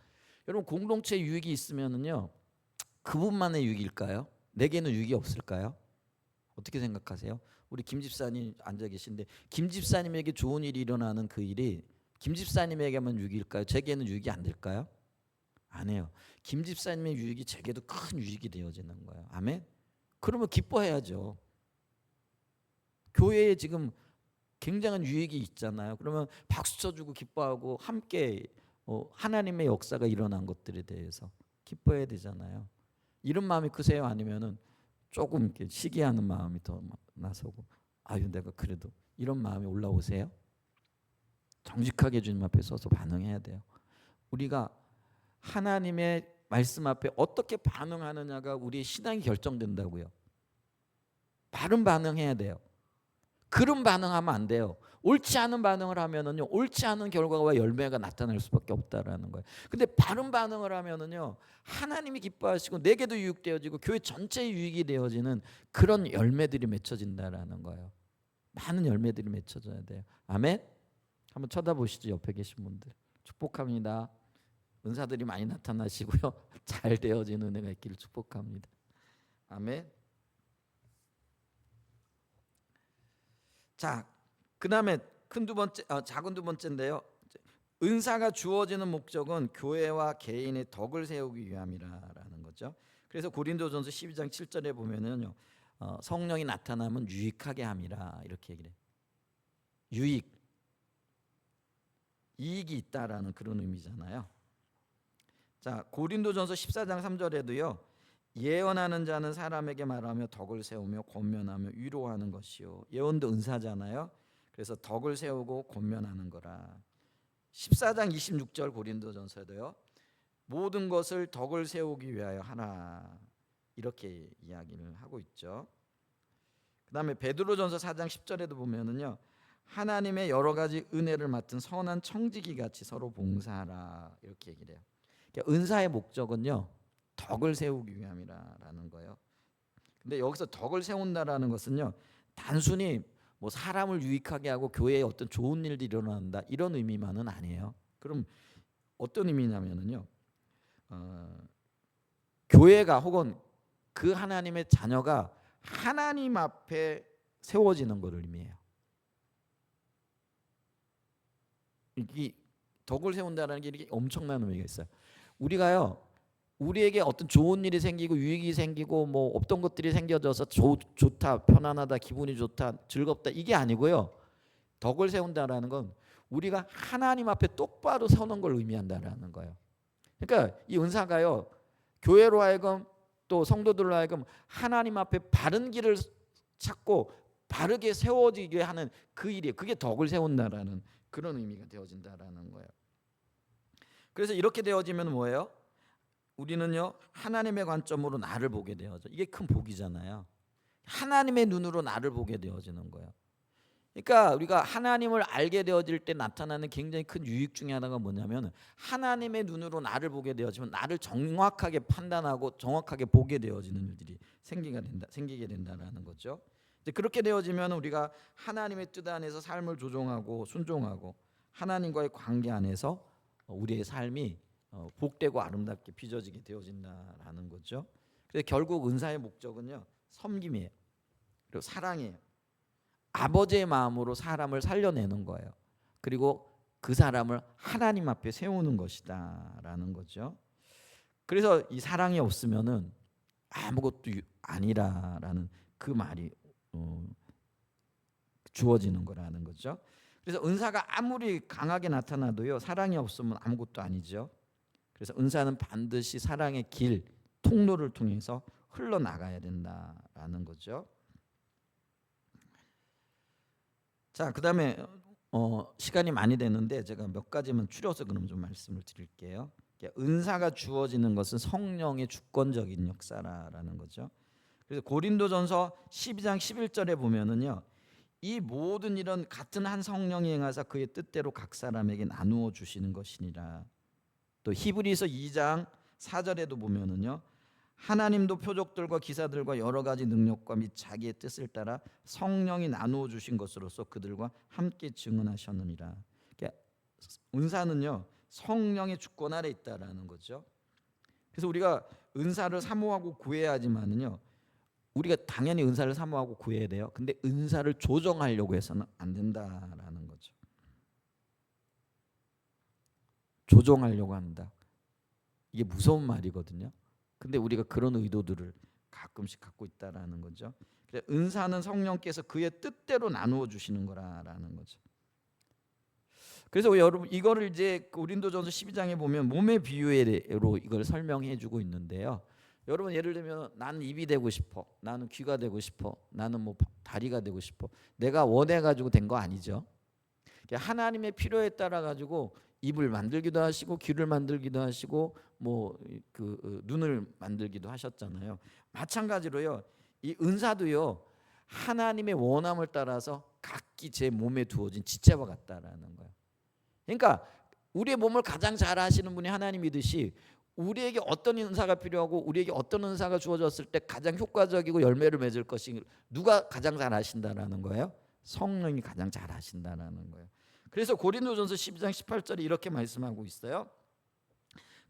여러분 공동체 유익이 있으면은요. 그분만의 유익일까요? 내게는 유익이 없을까요? 어떻게 생각하세요? 우리 김 집사님 앉아 계신데 김 집사님에게 좋은 일이 일어나는 그 일이 김 집사님에게만 유익일까요? 제게는 유익이 안 될까요? 안 해요. 김 집사님의 유익이 제게도 큰 유익이 되어지는 거예요. 아멘. 그러면 기뻐해야죠. 교회에 지금 굉장한 유익이 있잖아요. 그러면 박수 쳐주고 기뻐하고 함께 하나님의 역사가 일어난 것들에 대해서 기뻐해야 되잖아요. 이런 마음이 크세요? 아니면은 조금 이렇게 시기하는 마음이 더 나서고 아유 내가 그래도 이런 마음이 올라오세요? 정직하게 주님 앞에 서서 반응해야 돼요. 우리가 하나님의 말씀 앞에 어떻게 반응하느냐가 우리의 신앙이 결정된다고요. 바른 반응해야 돼요. 그런 반응하면 안 돼요. 옳지 않은 반응을 하면은요, 옳지 않은 결과와 열매가 나타날 수밖에 없다라는 거예요. 근데 바른 반응을 하면은요, 하나님이 기뻐하시고 내게도 유익되어지고 교회 전체의 유익이 되어지는 그런 열매들이 맺혀진다라는 거예요. 많은 열매들이 맺혀져야 돼요. 아멘. 한번 쳐다보시죠. 옆에 계신 분들. 축복합니다. 은사들이 많이 나타나시고요. 잘 되어지는 은혜가 있기를 축복합니다. 아멘. 자, 그다음에 작은 두 번째인데요. 은사가 주어지는 목적은 교회와 개인의 덕을 세우기 위함이라는 거죠. 그래서 고린도전서 12장 7절에 보면은요. 성령이 나타나면 유익하게 함이라 이렇게 얘기를 해요. 유익, 이익이 있다라는 그런 의미잖아요. 자, 고린도전서 14장 3절에도요. 예언하는 자는 사람에게 말하며 덕을 세우며 권면하며 위로하는 것이요. 예언도 은사잖아요. 그래서 덕을 세우고 권면하는 거라. 14장 26절 고린도전서에도요. 모든 것을 덕을 세우기 위하여 하나 이렇게 이야기를 하고 있죠. 그다음에 베드로전서 4장 10절에도 보면은요. 하나님의 여러 가지 은혜를 맡은 선한 청지기 같이 서로 봉사하라 이렇게 얘기를 해요. 그러니까 은사의 목적은요. 덕을 세우기 위함이라는 거예요. 근데 여기서 덕을 세운다라는 것은요. 단순히 뭐 사람을 유익하게 하고 교회에 어떤 좋은 일들이 일어난다 이런 의미만은 아니에요. 그럼 어떤 의미냐면은요. 교회가 혹은 그 하나님의 자녀가 하나님 앞에 세워지는 것을 의미해요. 이 덕을 세운다는 게 이렇게 엄청난 의미가 있어요. 우리가요. 우리에게 어떤 좋은 일이 생기고 유익이 생기고 뭐 없던 것들이 생겨져서 좋다, 편안하다, 기분이 좋다, 즐겁다 이게 아니고요. 덕을 세운다라는 건 우리가 하나님 앞에 똑바로 서는 걸 의미한다라는 거예요. 그러니까 이 은사가요. 교회로 하여금 또 성도들로 하여금 하나님 앞에 바른 길을 찾고 바르게 세워지게 하는 그 일이에요. 그게 덕을 세운다라는 그런 의미가 되어진다라는 거예요. 그래서 이렇게 되어지면 뭐예요? 우리는요 하나님의 관점으로 나를 보게 되어져. 이게 큰 복이잖아요. 하나님의 눈으로 나를 보게 되어지는 거예요. 그러니까 우리가 하나님을 알게 되어질 때 나타나는 굉장히 큰 유익 중에 하나가 뭐냐면 하나님의 눈으로 나를 보게 되어지면 나를 정확하게 판단하고 정확하게 보게 되어지는 일들이 생기게 된다라는 거죠. 이제 그렇게 되어지면 우리가 하나님의 뜻 안에서 삶을 조종하고 순종하고 하나님과의 관계 안에서 우리의 삶이 복되고 아름답게 빚어지게 되어진다라는 거죠. 그래서 결국 은사의 목적은요 섬김이에요. 그리고 사랑이에요. 아버지의 마음으로 사람을 살려내는 거예요. 그리고 그 사람을 하나님 앞에 세우는 것이다라는 거죠. 그래서 이 사랑이 없으면은 아무것도 아니라라는 그 말이 주어지는 거라는 거죠. 그래서 은사가 아무리 강하게 나타나도요, 사랑이 없으면 아무것도 아니죠. 그래서 은사는 반드시 사랑의 길, 통로를 통해서 흘러나가야 된다라는 거죠. 자, 그다음에 시간이 많이 되는데 제가 몇 가지만 추려서 그럼 좀 말씀을 드릴게요. 은사가 주어지는 것은 성령의 주권적인 역사라는 거죠. 그래서 고린도전서 12장 11절에 보면은요, 이 모든 일은 같은 한 성령이 행하사 그의 뜻대로 각 사람에게 나누어 주시는 것이니라. 또 히브리서 2장 4절에도 보면은요, 하나님도 표적들과 기사들과 여러 가지 능력과 및 자기의 뜻을 따라 성령이 나누어 주신 것으로서 그들과 함께 증언하셨느니라. 그러니까 은사는요, 성령의 주권 아래 있다라는 거죠. 그래서 우리가 은사를 사모하고 구해야 하지만은요, 우리가 당연히 은사를 사모하고 구해야 돼요. 근데 은사를 조정하려고 해서는 안 된다라는 거죠. 조정하려고 한다. 이게 무서운 말이거든요. 근데 우리가 그런 의도들을 가끔씩 갖고 있다라는 거죠. 그래서 은사는 성령께서 그의 뜻대로 나누어 주시는 거라는 거죠. 그래서 여러분 이거를 이제 고린도전서 12장에 보면 몸의 비유로 이걸 설명해 주고 있는데요. 여러분 예를 들면 나는 입이 되고 싶어, 나는 귀가 되고 싶어, 나는 뭐 다리가 되고 싶어. 내가 원해 가지고 된 거 아니죠. 하나님의 필요에 따라 가지고 입을 만들기도 하시고 귀를 만들기도 하시고 뭐 그 눈을 만들기도 하셨잖아요. 마찬가지로요, 이 은사도요, 하나님의 원함을 따라서 각기 제 몸에 두어진 지체와 같다라는 거예요. 그러니까 우리의 몸을 가장 잘 아시는 분이 하나님이듯이 우리에게 어떤 은사가 필요하고 우리에게 어떤 은사가 주어졌을 때 가장 효과적이고 열매를 맺을 것이 누가 가장 잘 아신다라는 거예요? 성령이 가장 잘 아신다라는 거예요. 그래서 고린도전서 12장 18절에 이렇게 말씀하고 있어요.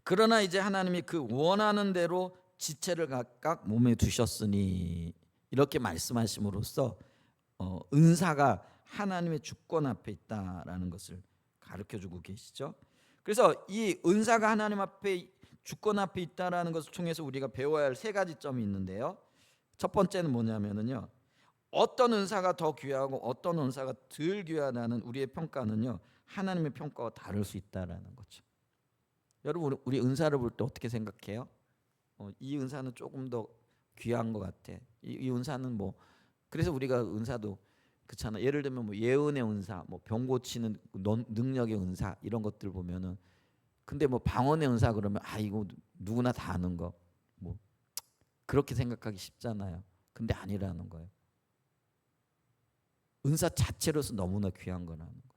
그러나 이제 하나님이 그 원하는 대로 지체를 각각 몸에 두셨으니, 이렇게 말씀하심으로써 은사가 하나님의 주권 앞에 있다라는 것을 가르쳐주고 계시죠. 그래서 이 은사가 하나님 앞에 주권 앞에 있다라는 것을 통해서 우리가 배워야 할 세 가지 점이 있는데요. 첫 번째는 뭐냐면은요, 어떤 은사가 더 귀하고 어떤 은사가 덜 귀하다는 우리의 평가는요, 하나님의 평가와 다를 수 있다라는 거죠. 여러분 우리 은사를 볼 때 어떻게 생각해요? 이 은사는 조금 더 귀한 것 같아. 이 은사는 뭐, 그래서 우리가 은사도 그렇잖아. 예를 들면 뭐 예언의 은사, 뭐 병 고치는 능력의 은사, 이런 것들 보면은, 근데 뭐 방언의 은사 그러면 이거 누구나 다 아는 거, 뭐 그렇게 생각하기 쉽잖아요. 근데 아니라는 거예요. 은사 자체로서 너무나 귀한 거라는 거예요.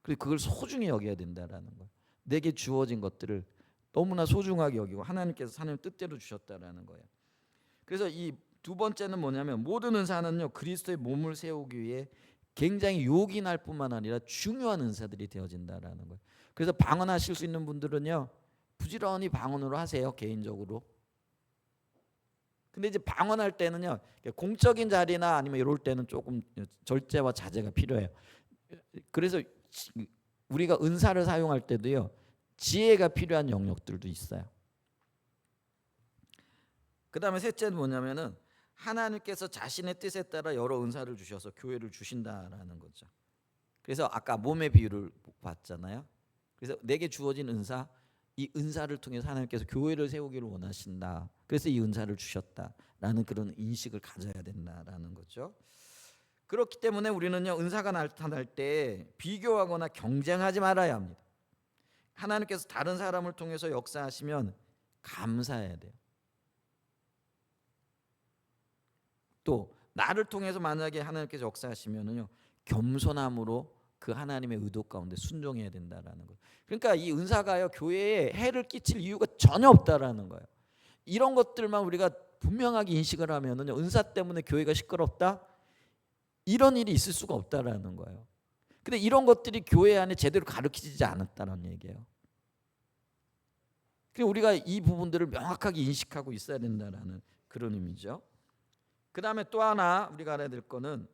그리고 그걸 소중히 여겨야 된다라는 거예요. 내게 주어진 것들을 너무나 소중하게 여기고 하나님께서 하나님 뜻대로 주셨다라는 거예요. 그래서 이 두 번째는 뭐냐면, 모든 은사는요, 그리스도의 몸을 세우기 위해 굉장히 요긴할 뿐만 아니라 중요한 은사들이 되어진다라는 거예요. 그래서 방언하실 수 있는 분들은요, 부지런히 방언으로 하세요, 개인적으로. 근데 이제 방언할 때는요, 공적인 자리나 아니면 이럴 때는 조금 절제와 자제가 필요해요. 그래서 우리가 은사를 사용할 때도요, 지혜가 필요한 영역들도 있어요. 그 다음에 셋째는 뭐냐면은, 하나님께서 자신의 뜻에 따라 여러 은사를 주셔서 교회를 주신다라는 거죠. 그래서 아까 몸의 비유를 봤잖아요. 그래서 내게 주어진 은사, 이 은사를 통해서 하나님께서 교회를 세우기를 원하신다. 그래서 이 은사를 주셨다라는 그런 인식을 가져야 된다라는 거죠. 그렇기 때문에 우리는요, 은사가 나타날 때 비교하거나 경쟁하지 말아야 합니다. 하나님께서 다른 사람을 통해서 역사하시면 감사해야 돼요. 또 나를 통해서 만약에 하나님께서 역사하시면은요, 겸손함으로 그 하나님의 의도 가운데 순종해야 된다라는 거예요. 그러니까 이 은사가요, 교회에 해를 끼칠 이유가 전혀 없다라는 거예요. 이런 것들만 우리가 분명하게 인식을 하면은요, 은사 때문에 교회가 시끄럽다, 이런 일이 있을 수가 없다라는 거예요. 근데 이런 것들이 교회 안에 제대로 가르치지 않았다는 얘기예요. 그래서 우리가 이 부분들을 명확하게 인식하고 있어야 된다라는 그런 의미죠. 그 다음에 또 하나 우리가 알아야 될 거는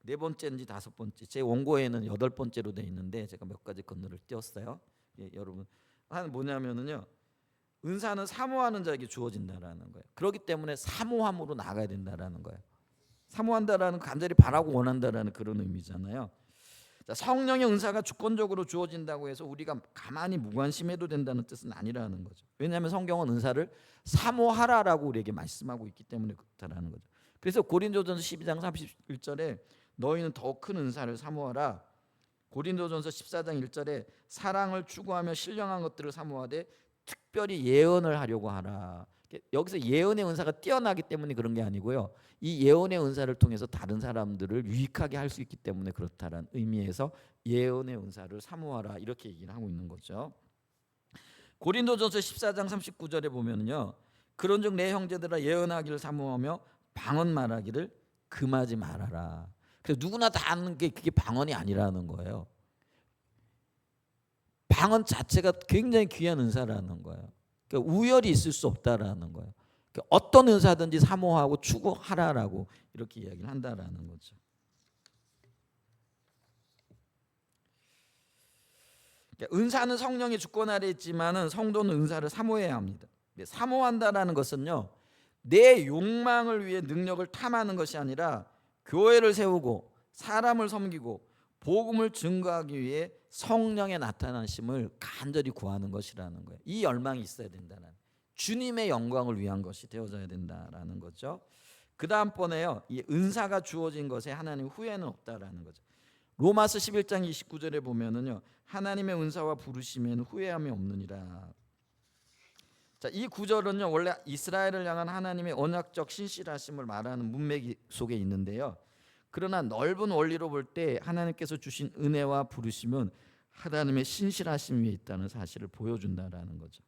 네 번째인지 다섯 번째, 제 원고에는 여덟 번째로 돼 있는데 제가 몇 가지 건너를 띄웠어요. 예, 여러분 하나는 뭐냐면은요, 은사는 사모하는 자에게 주어진다라는 거예요. 그렇기 때문에 사모함으로 나가야 된다라는 거예요. 사모한다라는 간절히 바라고 원한다라는 그런 의미잖아요. 자, 성령의 은사가 주권적으로 주어진다고 해서 우리가 가만히 무관심해도 된다는 뜻은 아니라는 거죠. 왜냐하면 성경은 은사를 사모하라라고 우리에게 말씀하고 있기 때문에 그렇다라는 거죠. 그래서 고린도전서 12장 31절에 너희는 더 큰 은사를 사모하라. 고린도전서 14장 1절에 사랑을 추구하며 신령한 것들을 사모하되 특별히 예언을 하려고 하라. 여기서 예언의 은사가 뛰어나기 때문에 그런 게 아니고요, 이 예언의 은사를 통해서 다른 사람들을 유익하게 할 수 있기 때문에 그렇다는 의미에서 예언의 은사를 사모하라 이렇게 얘기를 하고 있는 거죠. 고린도전서 14장 39절에 보면요, 그런즉 내 형제들아 예언하기를 사모하며 방언 말하기를 금하지 말아라. 그래서 누구나 다 아는 게 그게 방언이 아니라는 거예요. 방언 자체가 굉장히 귀한 은사라는 거예요. 그러니까 우열이 있을 수 없다라는 거예요. 그러니까 어떤 은사든지 사모하고 추구하라라고 이렇게 이야기를 한다라는 거죠. 그러니까 은사는 성령의 주권 아래 있지만은 성도는 은사를 사모해야 합니다. 사모한다라는 것은요, 내 욕망을 위해 능력을 탐하는 것이 아니라 교회를 세우고 사람을 섬기고 복음을 증거하기 위해 성령의 나타나심을 간절히 구하는 것이라는 거예요. 이 열망이 있어야 된다는, 주님의 영광을 위한 것이 되어져야 된다라는 거죠. 그 다음번에요, 이 은사가 주어진 것에 하나님 후회는 없다라는 거죠. 로마서 11장 29절에 보면은요, 하나님의 은사와 부르심에는 후회함이 없느니라. 자, 이 구절은요, 원래 이스라엘을 향한 하나님의 언약적 신실하심을 말하는 문맥 속에 있는데요, 그러나 넓은 원리로 볼 때 하나님께서 주신 은혜와 부르심은 하나님의 신실하심 위에 있다는 사실을 보여준다라는 거죠.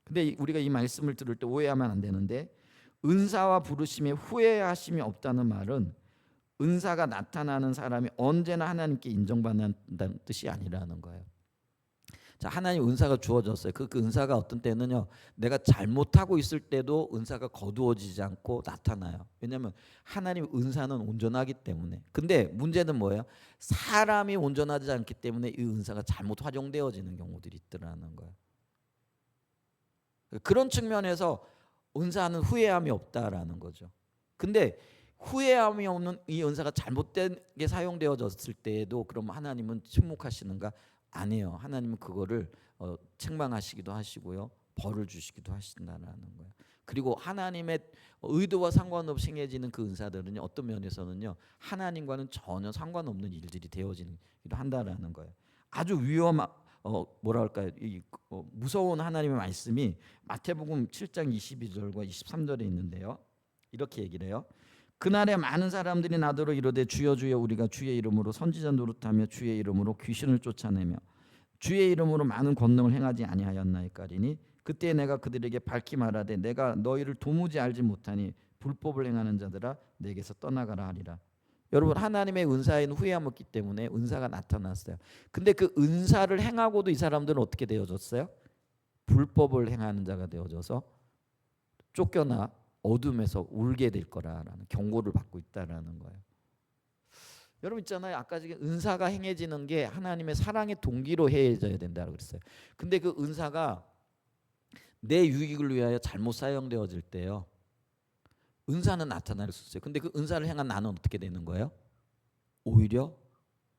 근데 우리가 이 말씀을 들을 때 오해하면 안 되는데, 은사와 부르심에 후회하심이 없다는 말은 은사가 나타나는 사람이 언제나 하나님께 인정받는다는 뜻이 아니라는 거예요. 자, 하나님 은사가 주어졌어요. 그 은사가 어떤 때는요, 내가 잘못하고 있을 때도 은사가 거두어지지 않고 나타나요. 왜냐하면 하나님 은사는 온전하기 때문에. 근데 문제는 뭐예요? 사람이 온전하지 않기 때문에 이 은사가 잘못 활용되어지는 경우들이 있더라는 거예요. 그런 측면에서 은사는 후회함이 없다라는 거죠. 근데 후회함이 없는 이 은사가 잘못되게 사용되어졌을 때에도 그럼 하나님은 침묵하시는가? 아니에요. 하나님은 그거를 책망하시기도 하시고요, 벌을 주시기도 하신다는 거예요. 그리고 하나님의 의도와 상관없이 행해지는 그 은사들은 어떤 면에서는요, 하나님과는 전혀 상관없는 일들이 되어지기도 한다라는 거예요. 아주 위험한 뭐랄까요, 무서운 하나님의 말씀이 마태복음 7장 22절과 23절에 있는데요, 이렇게 얘기를 해요. 그날에 많은 사람들이 나더러 이르되 주여 주여 우리가 주의 이름으로 선지자 노릇하며 주의 이름으로 귀신을 쫓아내며 주의 이름으로 많은 권능을 행하지 아니하였나이까리니 그때 내가 그들에게 밝히 말하되 내가 너희를 도무지 알지 못하니 불법을 행하는 자들아 내게서 떠나가라 하리라. 여러분, 하나님의 은사에는 후회함 없기 때문에 은사가 나타났어요. 근데 그 은사를 행하고도 이 사람들은 어떻게 되어졌어요? 불법을 행하는 자가 되어져서 쫓겨나 어둠에서 울게 될 거라는 경고를 받고 있다라는 거예요. 여러분 있잖아요, 아까 지금 은사가 행해지는 게 하나님의 사랑의 동기로 행해져야 된다고 그랬어요. 근데 그 은사가 내 유익을 위하여 잘못 사용되어질 때요, 은사는 나타날 수 있어요. 근데 그 은사를 행한 나는 어떻게 되는 거예요? 오히려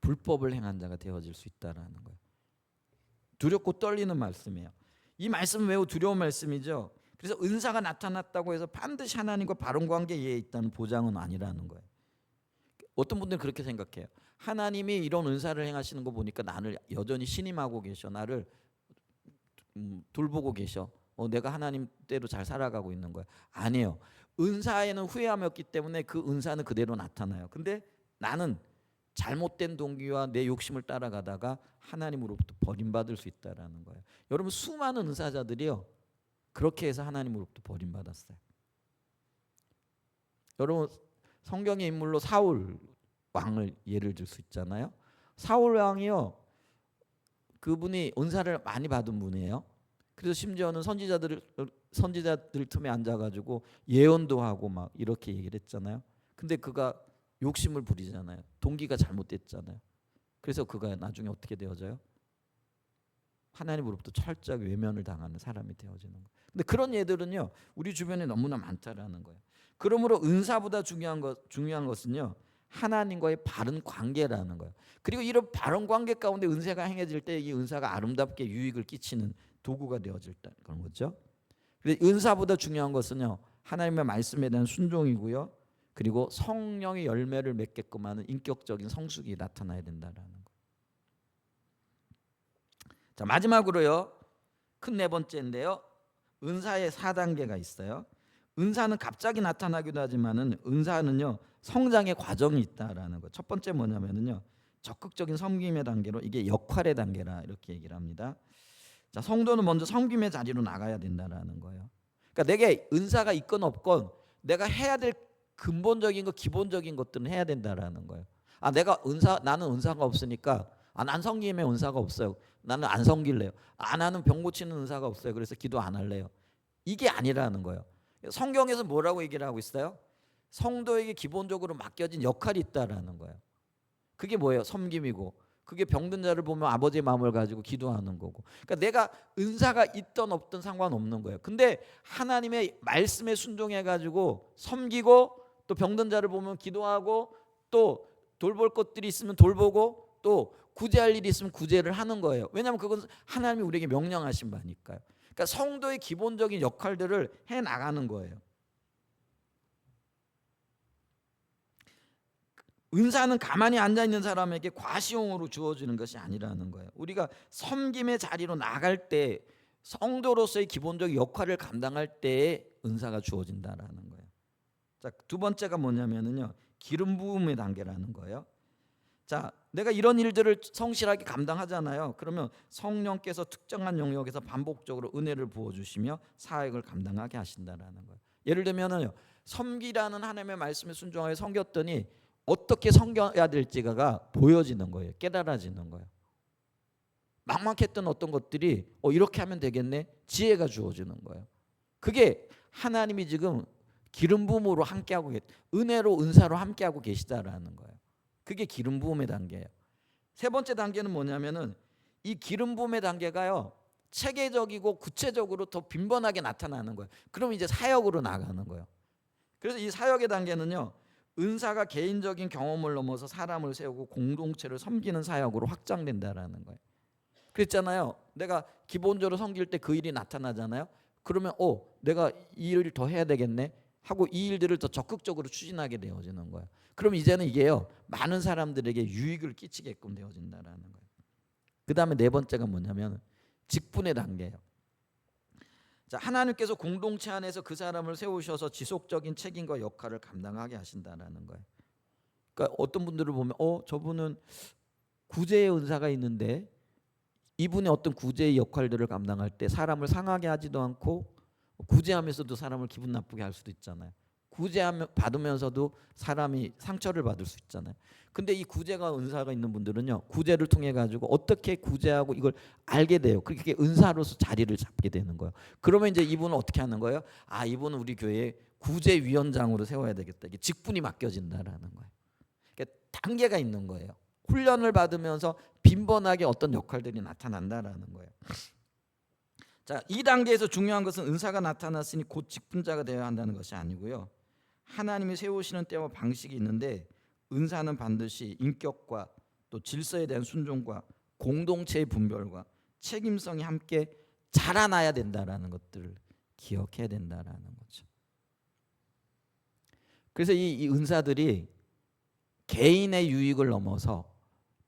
불법을 행한 자가 되어질 수 있다라는 거예요. 두렵고 떨리는 말씀이에요. 이 말씀은 매우 두려운 말씀이죠. 그래서 은사가 나타났다고 해서 반드시 하나님과 바른 관계에 있다는 보장은 아니라는 거예요. 어떤 분들은 그렇게 생각해요. 하나님이 이런 은사를 행하시는 거 보니까 나를 여전히 신임하고 계셔, 나를 돌보고 계셔, 내가 하나님 대로 잘 살아가고 있는 거야. 아니에요. 은사에는 후회함이 없기 때문에 그 은사는 그대로 나타나요. 근데 나는 잘못된 동기와 내 욕심을 따라가다가 하나님으로부터 버림받을 수 있다라는 거예요. 여러분, 수많은 은사자들이요, 그렇게 해서 하나님으로부터 버림받았어요. 여러분, 성경의 인물로 사울 왕을 예를 들 수 있잖아요. 사울 왕이요, 그분이 은사를 많이 받은 분이에요. 그래서 심지어는 선지자들 틈에 앉아가지고 예언도 하고 막 이렇게 얘기를 했잖아요. 근데 그가 욕심을 부리잖아요. 동기가 잘못됐잖아요. 그래서 그가 나중에 어떻게 되어져요? 하나님으로부터 철저하게 외면을 당하는 사람이 되어지는 거예요. 근데 그런 예들은요, 우리 주변에 너무나 많다라는 거예요. 그러므로 은사보다 중요한 것은요, 하나님과의 바른 관계라는 거예요. 그리고 이런 바른 관계 가운데 은사가 행해질 때 이 은사가 아름답게 유익을 끼치는 도구가 되어질 때 그런 거죠. 근데 은사보다 중요한 것은요, 하나님의 말씀에 대한 순종이고요, 그리고 성령의 열매를 맺게끔 하는 인격적인 성숙이 나타나야 된다라는 거예요. 자, 마지막으로요, 큰 네 번째인데요, 은사의 4단계가 있어요. 은사는 갑자기 나타나기도 하지만은 은사는요, 성장의 과정이 있다라는 거. 첫 번째 뭐냐면은요, 적극적인 섬김의 단계로 이게 역할의 단계라 이렇게 얘기를 합니다. 자, 성도는 먼저 섬김의 자리로 나가야 된다라는 거예요. 그러니까 내게 은사가 있건 없건 내가 해야 될 근본적인 거, 기본적인 것들은 해야 된다라는 거예요. 아, 나는 은사가 없으니까 난 섬김의 은사가 없어요. 나는 안 섬길래요. 나는 병 고치는 은사가 없어요. 그래서 기도 안 할래요. 이게 아니라는 거예요. 성경에서 뭐라고 얘기를 하고 있어요? 성도에게 기본적으로 맡겨진 역할이 있다라는 거예요. 그게 뭐예요? 섬김이고, 그게 병든 자를 보면 아버지의 마음을 가지고 기도하는 거고. 그러니까 내가 은사가 있던 없던 상관없는 거예요. 근데 하나님의 말씀에 순종해 가지고 섬기고, 또 병든 자를 보면 기도하고, 또 돌볼 것들이 있으면 돌보고, 또 구제할 일이 있으면 구제를 하는 거예요. 왜냐하면 그건 하나님이 우리에게 명령하신 바니까요. 그러니까 성도의 기본적인 역할들을 해 나가는 거예요. 은사는 가만히 앉아 있는 사람에게 과시용으로 주어지는 것이 아니라는 거예요. 우리가 섬김의 자리로 나갈 때, 성도로서의 기본적 역할을 감당할 때에 은사가 주어진다라는 거예요. 자, 두 번째가 뭐냐면은요, 기름 부음의 단계라는 거예요. 자, 내가 이런 일들을 성실하게 감당하잖아요. 그러면 성령께서 특정한 영역에서 반복적으로 은혜를 부어주시며 사역을 감당하게 하신다라는 거예요. 예를 들면은요, 섬기라는 하나님의 말씀에 순종하여 섬겼더니 어떻게 섬겨야 될지가 보여지는 거예요. 깨달아지는 거예요. 막막했던 어떤 것들이 이렇게 하면 되겠네, 지혜가 주어지는 거예요. 그게 하나님이 지금 기름 부음으로 함께하고 은혜로 은사로 함께하고 계시다라는 거예요. 그게 기름 부음의 단계예요. 세 번째 단계는 뭐냐면은 이 기름 부음의 단계가요, 체계적이고 구체적으로 더 빈번하게 나타나는 거예요. 그럼 이제 사역으로 나가는 거예요. 그래서 이 사역의 단계는요, 은사가 개인적인 경험을 넘어서 사람을 세우고 공동체를 섬기는 사역으로 확장된다라는 거예요. 그랬잖아요. 내가 기본적으로 섬길 때 그 일이 나타나잖아요. 그러면 내가 이 일을 더 해야 되겠네 하고 이 일들을 더 적극적으로 추진하게 되어지는 거예요. 그럼 이제는 이게요, 많은 사람들에게 유익을 끼치게끔 되어진다라는 거예요. 그 다음에 네 번째가 뭐냐면 직분의 단계예요. 자, 하나님께서 공동체 안에서 그 사람을 세우셔서 지속적인 책임과 역할을 감당하게 하신다라는 거예요. 그러니까 어떤 분들을 보면 저분은 구제의 은사가 있는데 이분의 어떤 구제의 역할들을 감당할 때 사람을 상하게 하지도 않고 구제하면서도 사람을 기분 나쁘게 할 수도 있잖아요. 받으면서도 사람이 상처를 받을 수 있잖아요. 근데 이 구제가 은사가 있는 분들은요, 구제를 통해 가지고 어떻게 구제하고 이걸 알게 돼요. 그렇게 은사로서 자리를 잡게 되는 거예요. 그러면 이제 이분은 어떻게 하는 거예요? 이분은 우리 교회에 구제위원장으로 세워야 되겠다. 이게 직분이 맡겨진다라는 거예요. 그러니까 단계가 있는 거예요. 훈련을 받으면서 빈번하게 어떤 역할들이 나타난다라는 거예요. 자, 이 단계에서 중요한 것은 은사가 나타났으니 곧 직분자가 되어야 한다는 것이 아니고요, 하나님이 세우시는 때와 방식이 있는데 은사는 반드시 인격과 또 질서에 대한 순종과 공동체의 분별과 책임성이 함께 자라나야 된다라는 것들을 기억해야 된다라는 거죠. 그래서 이 은사들이 개인의 유익을 넘어서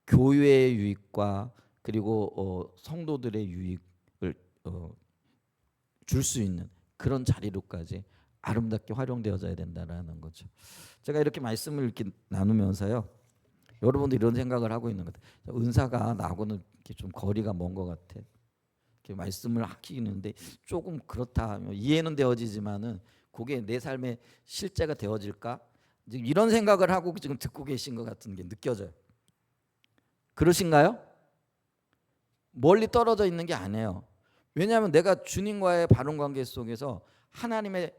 교회의 유익과 그리고 성도들의 유익을 줄 수 있는 그런 자리로까지 아름답게 활용되어져야 된다라는 거죠. 제가 이렇게 말씀을 이렇게 나누면서요, 여러분도 이런 생각을 하고 있는 것 같아요. 은사가 나하고는 이렇게 좀 거리가 먼 것 같아. 이렇게 말씀을 하기는데 조금 그렇다. 이해는 되어지지만은 그게 내 삶의 실제가 되어질까? 지금 이런 생각을 하고 지금 듣고 계신 것 같은 게 느껴져요. 그러신가요? 멀리 떨어져 있는 게 아니에요. 왜냐하면 내가 주님과의 바른 관계 속에서 하나님의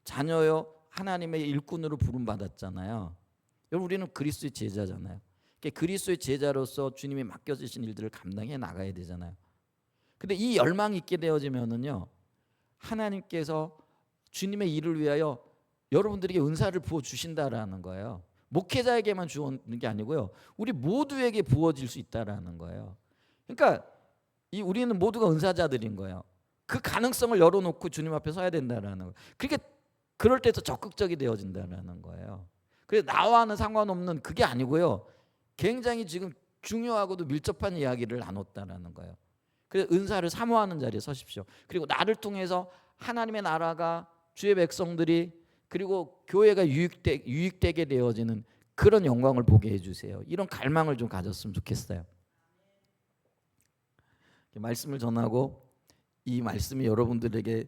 자녀요, 하나님의 일꾼으로 부름 받았잖아요. 여러분 우리는 그리스도의 제자잖아요. 그러니까 그리스도의 제자로서 주님이 맡겨주신 일들을 감당해 나가야 되잖아요. 근데 이 열망이 있게 되어지면은요, 하나님께서 주님의 일을 위하여 여러분들에게 은사를 부어 주신다라는 거예요. 목회자에게만 주는 게 아니고요, 우리 모두에게 부어질 수 있다라는 거예요. 그러니까 우리는 모두가 은사자들인 거예요. 그 가능성을 열어놓고 주님 앞에 서야 된다라는 거예요. 그러니까 그럴 때 더 적극적이 되어진다라는 거예요. 그래서 나와는 상관없는 그게 아니고요, 굉장히 지금 중요하고도 밀접한 이야기를 나눴다라는 거예요. 그래서 은사를 사모하는 자리에 서십시오. 그리고 나를 통해서 하나님의 나라가, 주의 백성들이, 그리고 교회가 유익되게 되어지는 그런 영광을 보게 해주세요. 이런 갈망을 좀 가졌으면 좋겠어요. 말씀을 전하고 이 말씀이 여러분들에게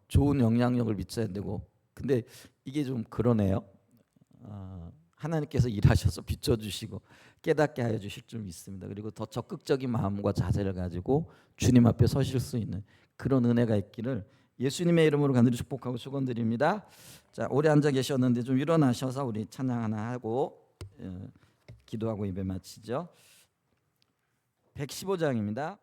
좋은 영향력을 미쳐야 되고, 근데 이게 좀 그러네요. 하나님께서 일하셔서 비춰주시고 깨닫게 하여 주실 줄 믿습니다. 그리고 더 적극적인 마음과 자세를 가지고 주님 앞에 서실 수 있는 그런 은혜가 있기를 예수님의 이름으로 간절히 축복하고 축원드립니다. 자, 오래 앉아 계셨는데 좀 일어나셔서 우리 찬양 하나 하고 기도하고 예배 마치죠. 115장입니다.